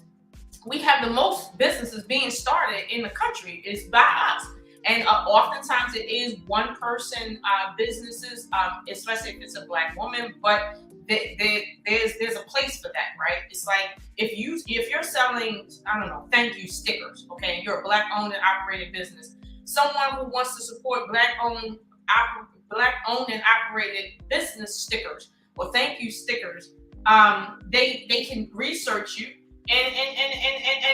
we have the most businesses being started in the country is by us. And oftentimes it is one person businesses, especially if it's a black woman, but there's a place for that, right? It's like if you're selling, I don't know, thank you stickers, okay, and you're a black owned and operated business, someone who wants to support black owned and operated business stickers or thank you stickers, they can research you. And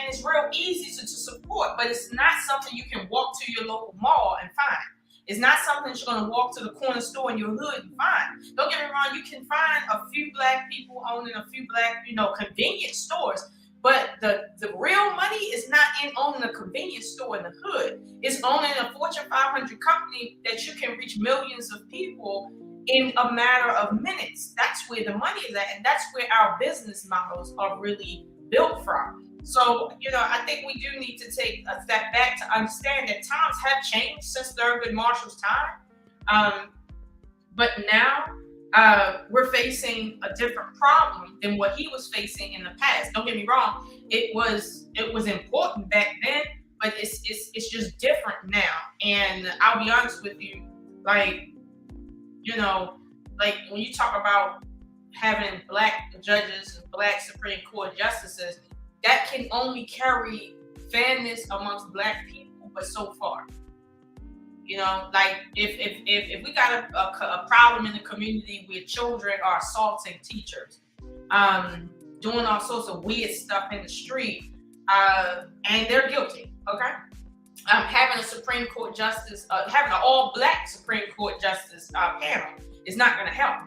it's real easy to support, but it's not something you can walk to your local mall and find. It's not something that you're going to walk to the corner store in your hood and find. Don't get me wrong, you can find a few black people owning a few black, convenience stores, but the real money is not in owning a convenience store in the hood. It's owning a Fortune 500 company that you can reach millions of people in a matter of minutes. That's where the money is at, and that's where our business models are really built from. So, I think we do need to take a step back to understand that times have changed since Thurgood Marshall's time. But now we're facing a different problem than what he was facing in the past. Don't get me wrong, it was important back then, but it's just different now. And I'll be honest with you, when you talk about having black judges and black Supreme Court justices, that can only carry fairness amongst black people, but so far. If we got a problem in the community where children are assaulting teachers, doing all sorts of weird stuff in the street, and they're guilty, okay? Having a Supreme Court justice, having an all-black Supreme Court justice panel is not going to help.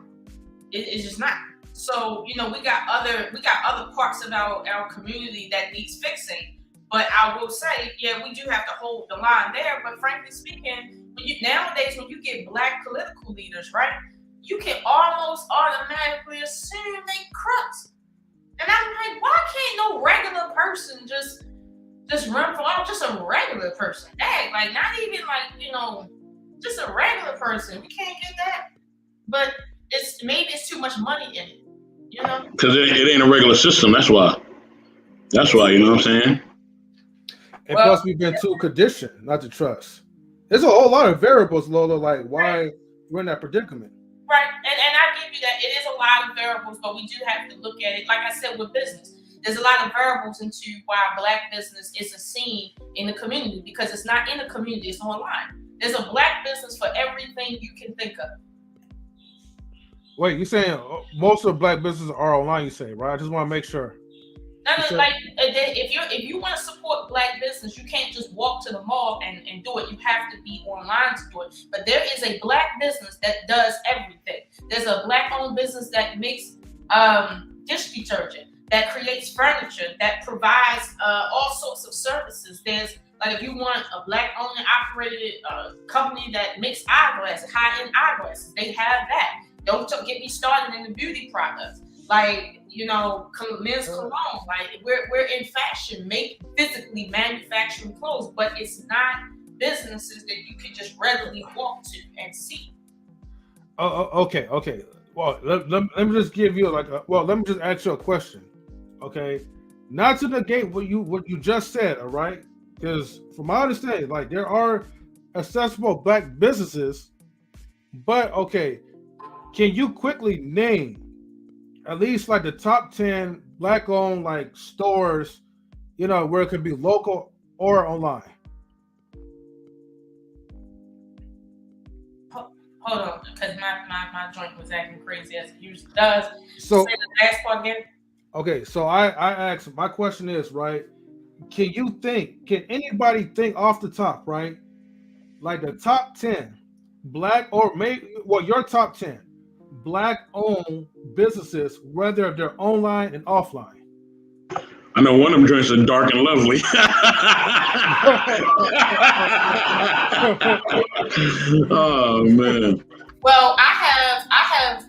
It's just not. So, we got other parts of our community that needs fixing. But I will say, yeah, we do have to hold the line there. But frankly speaking, nowadays when you get Black political leaders, right, you can almost automatically assume they crooks. And I'm like, why can't no regular person just run for office? Just a regular person. Dang, like not even like, just a regular person. We can't get that. But maybe it's too much money in it. Because it ain't a regular system. That's why. You know what I'm saying? And plus, we've been too conditioned not to trust. There's a whole lot of variables, Lola, like why we're in that predicament. Right. And I give you that. It is a lot of variables, but we do have to look at it. Like I said, with business, there's a lot of variables into why Black business isn't seen in the community, because it's not in the community, it's online. There's a Black business for everything you can think of. Wait, you're saying most of Black businesses are online, you say, right? I just want to make sure. No, like if you want to support Black business, you can't just walk to the mall and do it. You have to be online to do it. But there is a Black business that does everything. There's a Black-owned business that makes dish detergent, that creates furniture, that provides all sorts of services. There's like if you want a Black-owned and operated company that makes eyeglasses, high-end eyeglasses, they have that. Don't get me started in the beauty products. Like, men's cologne. Like we're in fashion, physically manufacturing clothes, but it's not businesses that you can just readily walk to and see. Okay. Well, let me just give you let me just ask you a question. Okay, not to negate what you just said. All right, because from my understanding, like there are accessible Black businesses, but okay, can you quickly name at least like the top 10 Black-owned like stores, where it could be local or online? Hold on, because my joint was acting crazy as it usually does. So say the last part again. Okay, so I asked, my question is, right, can anybody think off the top, right, like the top 10 your top 10 Black-owned businesses, whether they're online and offline? I know one of them drinks are Dark and Lovely. Oh man. Well, I have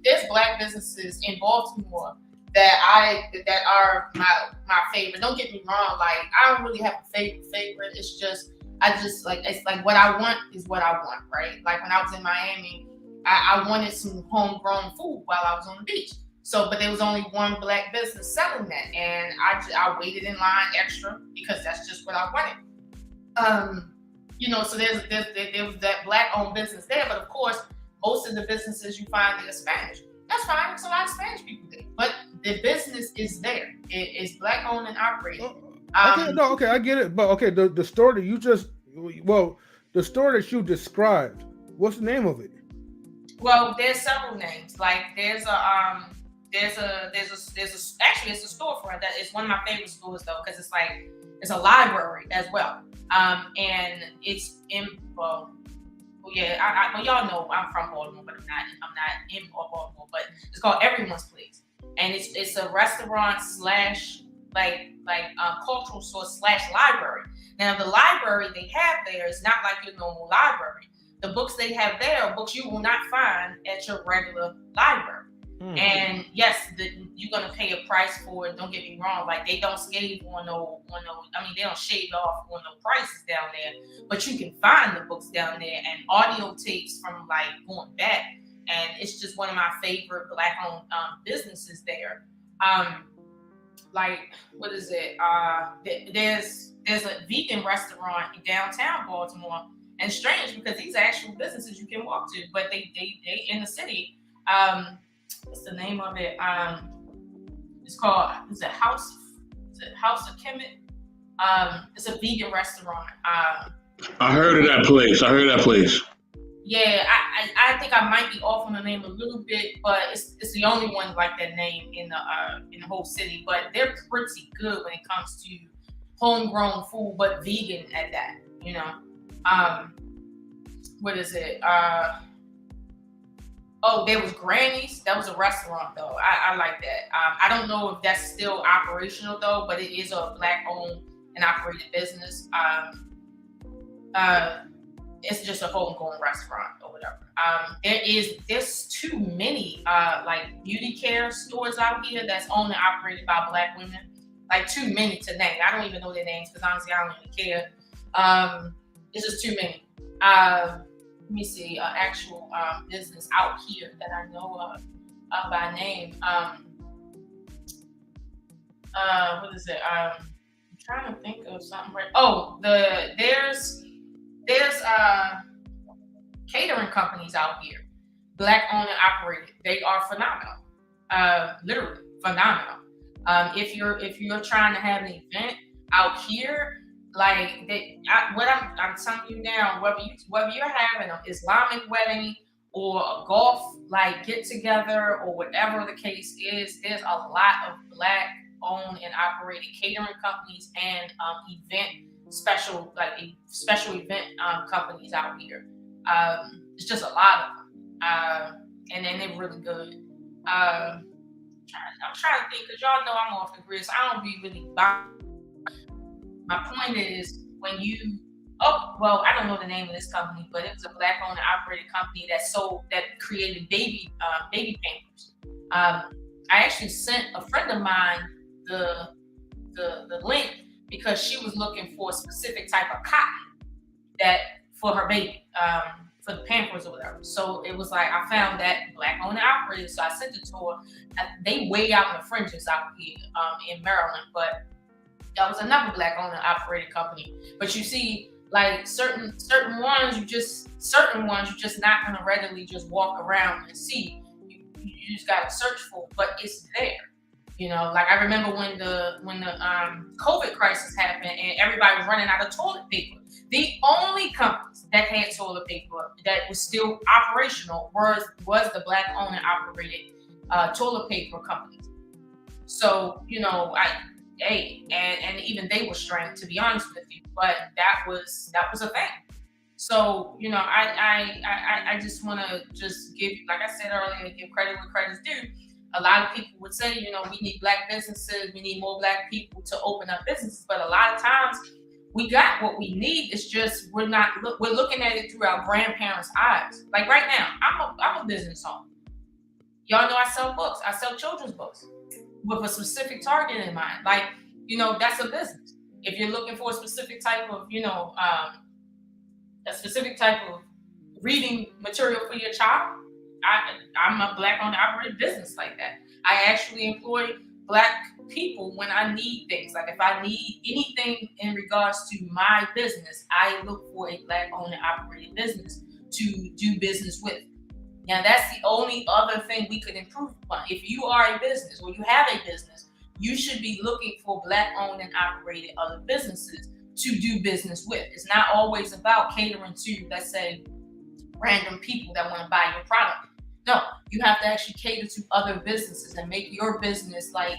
there's Black businesses in Baltimore that are my favorite. Don't get me wrong, like I don't really have a favorite. It's just it's like what I want is what I want, right? Like when I was in Miami, I wanted some homegrown food while I was on the beach. So, but there was only one Black business selling that, and I waited in line extra because that's just what I wanted. So there was that Black-owned business there, but of course, most of the businesses you find there are Spanish. That's fine. There's a lot of Spanish people there, but the business is there. It is Black-owned and operated. Okay, I get it, but okay, the store that the store that you described, what's the name of it? Well, there's several names. Like there's a storefront that is one of my favorite stores though, because it's a library as well. And it's y'all know I'm from Baltimore, but I'm not in Baltimore, but it's called Everyone's Place. And it's a restaurant / cultural store / library. Now the library they have there is not like your normal library. The books they have there are books you will not find at your regular library. And yes, you're gonna pay a price for it. Don't get me wrong; like they don't shave on no. I mean, they don't shave off on no prices down there. But you can find the books down there and audio tapes from like going back. And it's just one of my favorite Black-owned businesses there. Like what is it? There's a vegan restaurant in downtown Baltimore, and strange because these are actual businesses you can walk to, but they in the city. What's the name of it? It's called House of Kemet. It's a vegan restaurant. I heard of that place. Yeah, I think I might be off on the name a little bit, but it's the only one like that name in the whole city. But they're pretty good when it comes to homegrown food, but vegan at that. What is it? Oh, there was Granny's. That was a restaurant though. I like that. I don't know if that's still operational though, but it is a Black owned and operated business. It's just a homegrown restaurant or whatever. There's too many like beauty care stores out here that's owned and operated by Black women. Like too many to name. I don't even know their names because honestly I don't even care. It's just too many. Let me see, actual business out here that I know of by name. What is it? I'm trying to think of something. Right. Oh, there's catering companies out here, Black owned and operated. They are phenomenal. Literally phenomenal. If you're trying to have an event out here, like what I'm telling you now, whether you're having an Islamic wedding or a golf like get together or whatever the case is, there's a lot of Black owned and operated catering companies and special event companies out here. It's just a lot of them, and then they're really good. I'm trying to think because y'all know I'm off the grid, so I don't be really buying. My point is when I don't know the name of this company, but it was a Black owned and operated company that created baby pampers. I actually sent a friend of mine the link because she was looking for a specific type of cotton that for her baby, for the Pampers or whatever. So it was like I found that Black owned and operated, so I sent it to her. They way out in the fringes out here in Maryland, but that was another Black owned and operated company. But you see, like certain ones, you just not gonna readily just walk around and see. You just gotta search for it, but it's there. You know, like I remember when the COVID crisis happened and everybody was running out of toilet paper. The only companies that had toilet paper that was still operational was the Black owned and operated toilet paper companies. So, you know, and even they were strained, to be honest with you, but that was a thing. So, you know, I just want to just give, like I said earlier, give credit where credit's due. A lot of people would say, you know, we need Black businesses, we need more Black people to open up businesses, but a lot of times we got what we need. It's just we're looking at it through our grandparents' eyes. Like right now, I'm a business owner. Y'all know I sell books. I sell children's books with a specific target in mind. Like, you know, that's a business. If you're looking for a specific type of, you know, a specific type of reading material for your child, I'm a Black owned and operated business like that. I actually employ Black people when I need things. Like if I need anything in regards to my business, I look for a Black owned and operated business to do business with. Now that's the only other thing we could improve upon. If you are a business or you have a business, you should be looking for Black owned and operated other businesses to do business with. It's not always about catering to, let's say, random people that want to buy your product. No, you have to actually cater to other businesses and make your business like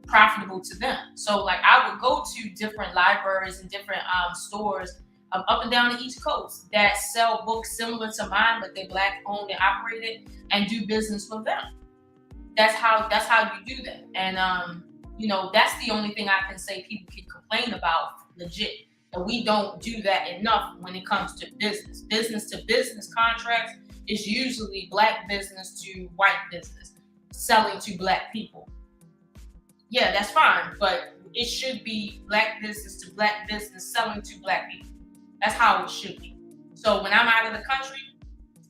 profitable to them. So like I would go to different libraries and different stores up and down the East Coast that sell books similar to mine, but they're Black owned and operated, and do business with them. That's how you do that. And you know, that's the only thing I can say people can complain about legit. And we don't do that enough when it comes to business. Business to business contracts is usually Black business to white business, selling to Black people. Yeah, that's fine, but it should be Black business to Black business, selling to Black people. That's how it should be. So when I'm out of the country,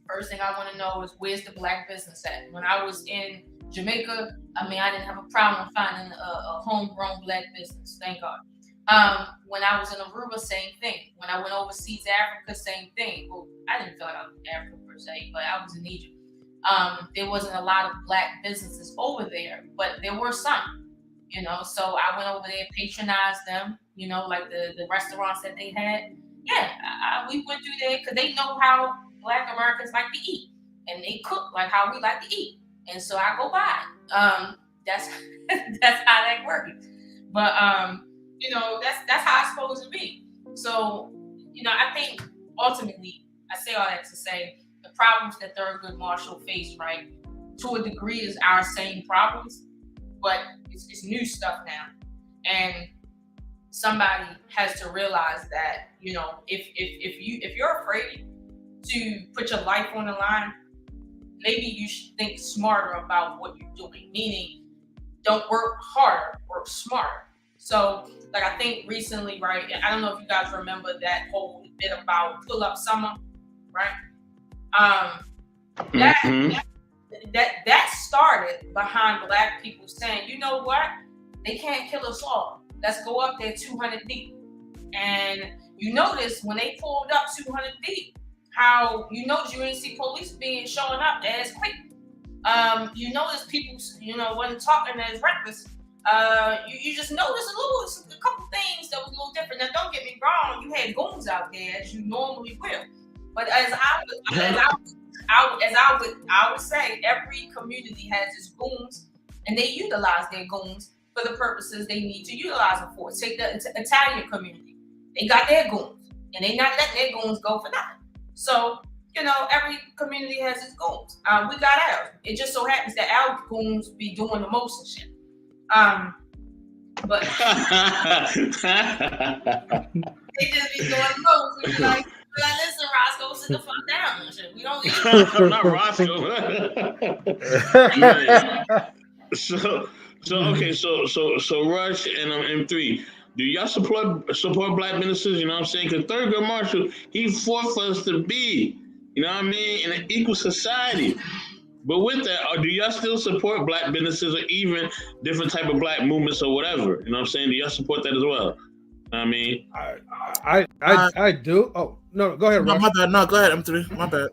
first thing I want to know is where's the Black business at? When I was in Jamaica, I mean, I didn't have a problem finding a homegrown Black business, thank God. When I was in Aruba, same thing. When I went overseas to Africa, same thing. Well, I didn't feel like I was in Africa per se, but I was in Egypt. There wasn't a lot of Black businesses over there, but there were some, you know. So I went over there, patronized them, you know, like the restaurants that they had. Yeah, we went through there because they know how Black Americans like to eat, and they cook like how we like to eat. And so I go by. That's how that works. But you know, that's how it's supposed to be. So, you know, I think ultimately, I say all that to say the problems that Thurgood Marshall faced, right, to a degree is our same problems, but it's new stuff now. And somebody has to realize that, you know, if you're afraid to put your life on the line, maybe you should think smarter about what you're doing, meaning don't work harder, work smarter. So, like, I think recently, right, I don't know if you guys remember that whole bit about Pull Up Summer, right? That started behind Black people saying, you know what, they can't kill us all. Let's go up there 200 deep. And you notice when they pulled up 200 deep, how you notice you didn't see police showing up as quick. You notice people, you know, wasn't talking as reckless. You just notice a couple things that was a little different. Now, don't get me wrong, you had goons out there as you normally will. But as I would say, every community has its goons, and they utilize their goons for the purposes they need to utilize them for. Take the Italian community; they got their goons, and they not letting their goons go for nothing. So, you know, every community has its goons. We got ours. It just so happens that our goons be doing the most and shit. But they just be doing the most. We be like, listen, Roscoe, sit the fuck down and shit. We don't need I'm not Roscoe. Yeah. So okay, so Rush and M3, do y'all support Black ministers? You know what I'm saying? Because Thurgood Marshall, he fought for us to be, you know what I mean, in an equal society. But with that, do y'all still support Black businesses or even different type of Black movements or whatever? You know what I'm saying? Do y'all support that as well? I mean, I do. Oh no, go ahead. No, Rush. my bad. No, go ahead. M3. My bad.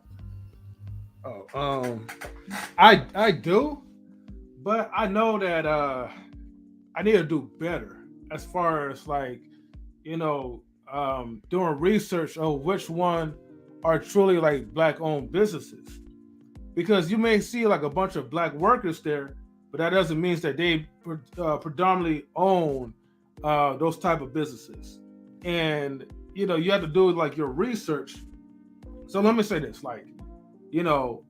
Oh, I do, but I know that I need to do better as far as, like, you know, doing research on which one are truly like Black-owned businesses. Because you may see like a bunch of Black workers there, but that doesn't mean that they predominantly own those type of businesses. And, you know, you have to do like your research. So let me say this, like, you know,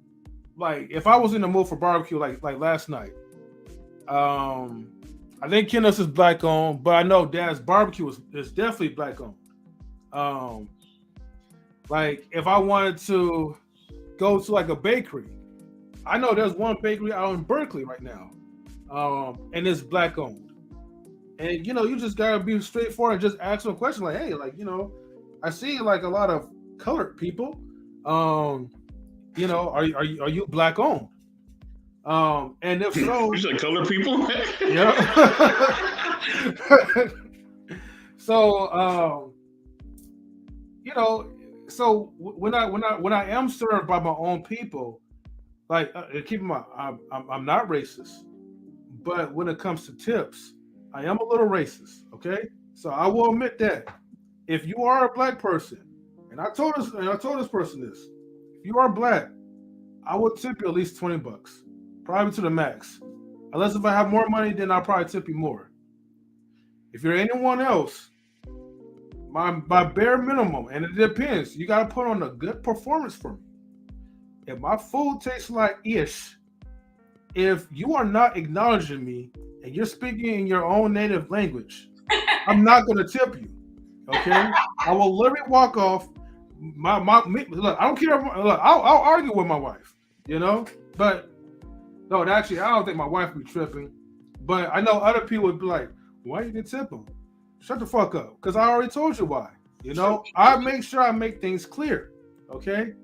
like if I was in the mood for barbecue, like last night, I think Kennis is Black-owned, but I know Dad's Barbecue is definitely Black-owned. Like if I wanted to go to like a bakery, I know there's one bakery out in Berkeley right now, and it's Black-owned. And, you know, you just gotta be straightforward and just ask them a question like, hey, like, you know, I see like a lot of colored people. You know, are you Black-owned? And if so, you said colored people. Yeah. So, you know, so when I am served by my own people, like keep in mind, I'm not racist, but when it comes to tips, I am a little racist. Okay, so I will admit that if you are a Black person, and I told this person this, if you are Black, I would tip you at least $20, probably to the max. Unless if I have more money, then I'll probably tip you more. If you're anyone else, my bare minimum, and it depends, you gotta put on a good performance for me. If my food tastes like ish, if you are not acknowledging me and you're speaking in your own native language, I'm not gonna tip you. Okay, I will literally walk off. Look, I don't care. Look, I'll argue with my wife, you know. But no, actually, I don't think my wife would be tripping. But I know other people would be like, "Why you didn't tip him? Shut the fuck up," because I already told you why. You know, I make sure I make things clear. Okay,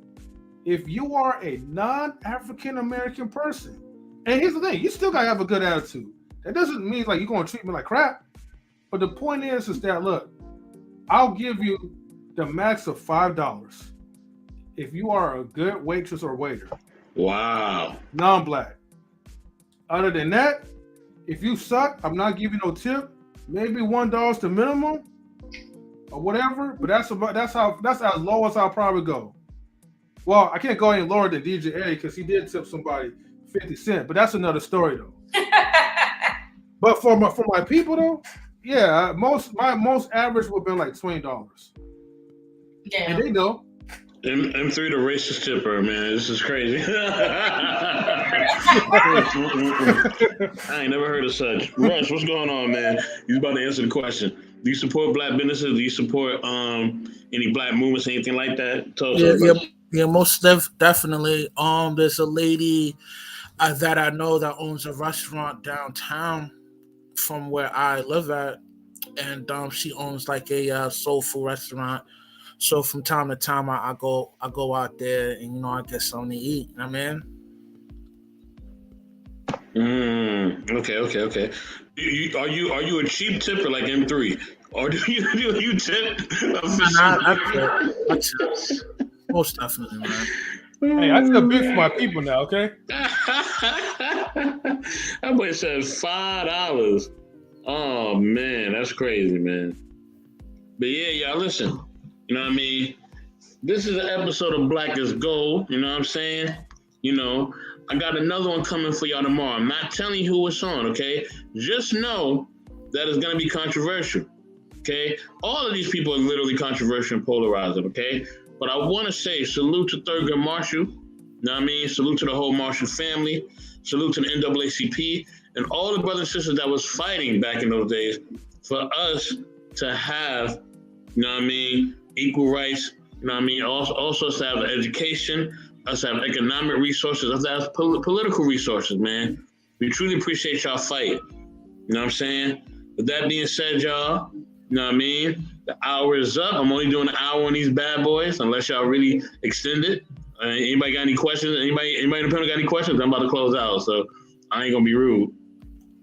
if you are a non-African American person, and here's the thing, you still gotta have a good attitude. That doesn't mean like you're gonna treat me like crap. But the point is that look, I'll give you the max of $5 if you are a good waitress or waiter. Wow. Non-Black. Other than that, if you suck, I'm not giving no tip. Maybe $1 the minimum or whatever. But that's as low as I'll probably go. Well, I can't go any lower than DJ A because he did tip somebody 50 cents. But that's another story though. But for my people though, yeah, my most average would have been like $20. Yeah. And they know. M3 the racist tipper, man. This is crazy. I ain't never heard of such. Russ, what's going on, man? You about to answer the question. Do you support black businesses? Do you support any black movements, anything like that? Yeah, most definitely. There's a lady that I know that owns a restaurant downtown from where I live at, and she owns like a soul food restaurant. So from time to time, I go out there and I get something to eat. I mean, okay. Are you a cheap tipper like M3, or do you tip? I tip. Most definitely, man. Hey, I tip big for my people now. Okay. That boy said $5. Oh man, that's crazy, man. But yeah, y'all listen. You know what I mean? This is an episode of Black is Gold. You know what I'm saying? I got another one coming for y'all tomorrow. I'm not telling you who it's on, okay? Just know that it's going to be controversial, okay? All of these people are literally controversial and polarizing, okay? But I want to say salute to Thurgood Marshall. You know what I mean? Salute to the whole Marshall family. Salute to the NAACP and all the brothers and sisters that was fighting back in those days for us to have, you know what I mean, equal rights, you know what I mean? Also us to have education, us to have economic resources, us to have political resources, man. We truly appreciate y'all fight. You know what I'm saying? With that being said, y'all, you know what I mean? The hour is up. I'm only doing an hour on these bad boys, unless y'all really extend it. Anybody got any questions? Anybody in the panel got any questions? I'm about to close out, so I ain't gonna be rude.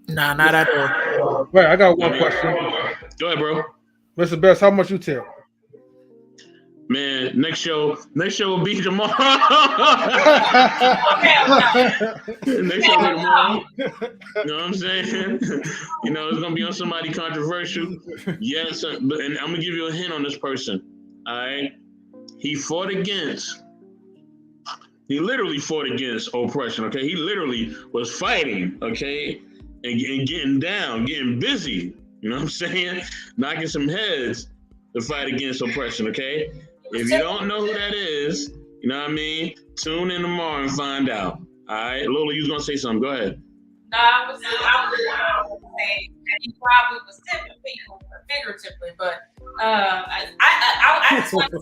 Nah, not at all. Wait, I got one question. Go ahead, bro. Mr. Best, how much you tip? Man, next show will be tomorrow. Next show will be tomorrow. You know what I'm saying? It's gonna be on somebody controversial. Yes, but and I'm gonna give you a hint on this person. All right, he literally fought against oppression. Okay, he literally was fighting. Okay, and getting down, getting busy. You know what I'm saying? Knocking some heads to fight against oppression. Okay. If you don't know who that is, you know what I mean? Tune in tomorrow and find out. All right, Lola, you was gonna say something. Go ahead. No, I was saying he probably was tipping people figuratively, but I just want to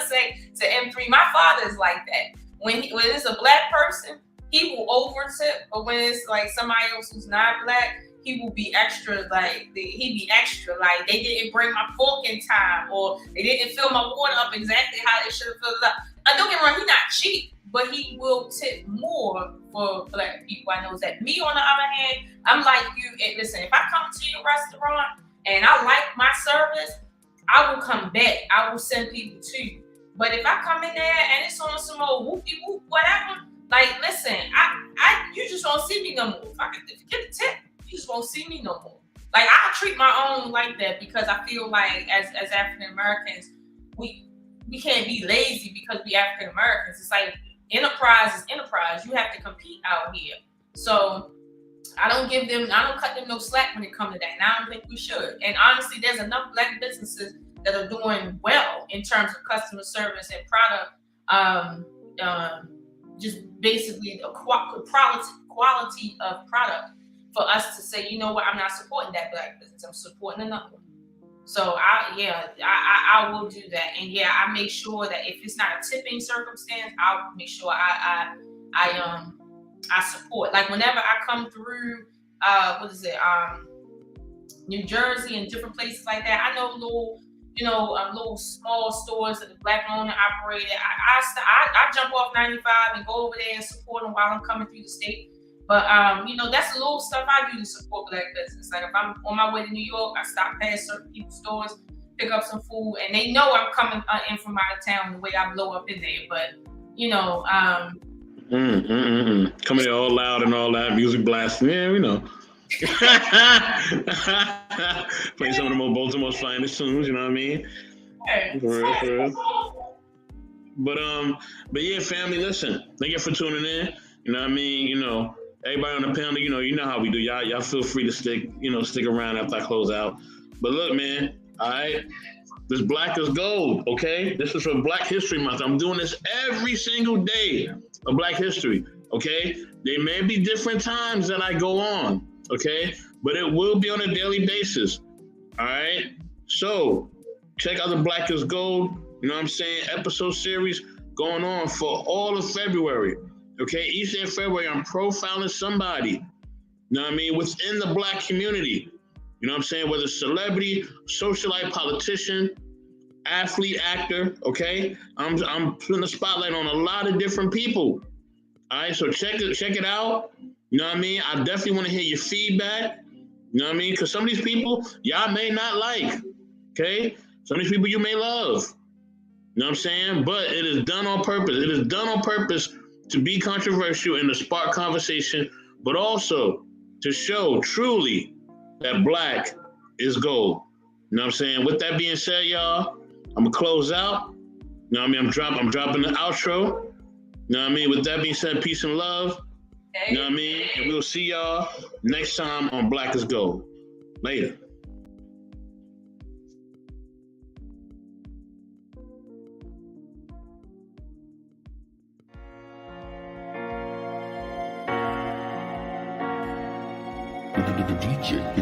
say to M3, my father is like that. When it's a black person, he will over tip, but when it's like somebody else who's not black, he will be extra, like, they didn't bring my fork in time, or they didn't fill my water up exactly how they should have filled it up. Don't get me wrong, he's not cheap, but he will tip more for black people. I know that. Me, on the other hand, I'm like you. And listen, if I come to your restaurant and I like my service, I will come back. I will send people to you. But if I come in there and it's on some old whoopie whoop, whatever, like, listen, you just won't see me no more. If I could get the tip, you just won't see me no more. Like, I treat my own like that because I feel like as African Americans, we can't be lazy because we African Americans. It's like enterprise is enterprise. You have to compete out here. So I don't cut them no slack when it comes to that. And I don't think we should. And honestly, there's enough black businesses that are doing well in terms of customer service and product. Just basically the quality of product. For us to say, you know what, I'm not supporting that black business. I'm supporting another one. So I will do that. And yeah, I make sure that if it's not a tipping circumstance, I'll make sure I support. Like whenever I come through, New Jersey and different places like that, I know little small stores that the black owner operated. I jump off 95 and go over there and support them while I'm coming through the state. But, that's the little stuff I do to support black business. Like if I'm on my way to New York, I stop past certain people's stores, pick up some food, and they know I'm coming in from out of town the way I blow up in there. But, coming in all loud and all that, music blasting. Yeah, we know. Playing some of the more Baltimore's finest tunes, you know what I mean? For real. But yeah, family, listen. Thank you for tuning in. You know what I mean? Everybody on the panel, you know how we do. Y'all feel free to stick around after I close out. But look, man, all right, This Black is Gold, okay? This is for Black History Month. I'm doing this every single day of Black History, okay? There may be different times that I go on, okay? But it will be on a daily basis, all right? So check out the Black is Gold, you know what I'm saying, episode series going on for all of February, okay? Each day of February, I'm profiling somebody, you know what I mean, within the Black community. You know what I'm saying? Whether celebrity, socialite, politician, athlete, actor, okay? I'm putting the spotlight on a lot of different people. All right, so check it out. You know what I mean? I definitely want to hear your feedback. You know what I mean? Because some of these people, y'all may not like, okay? Some of these people you may love. You know what I'm saying? But it is done on purpose. It is done on purpose to be controversial and to spark conversation, but also to show truly that Black is gold. You know what I'm saying? With that being said, y'all, I'm gonna close out. You know what I mean? I'm dropping the outro. You know what I mean? With that being said, peace and love. You know what I mean? And we'll see y'all next time on Black is Gold. Later. The DJ.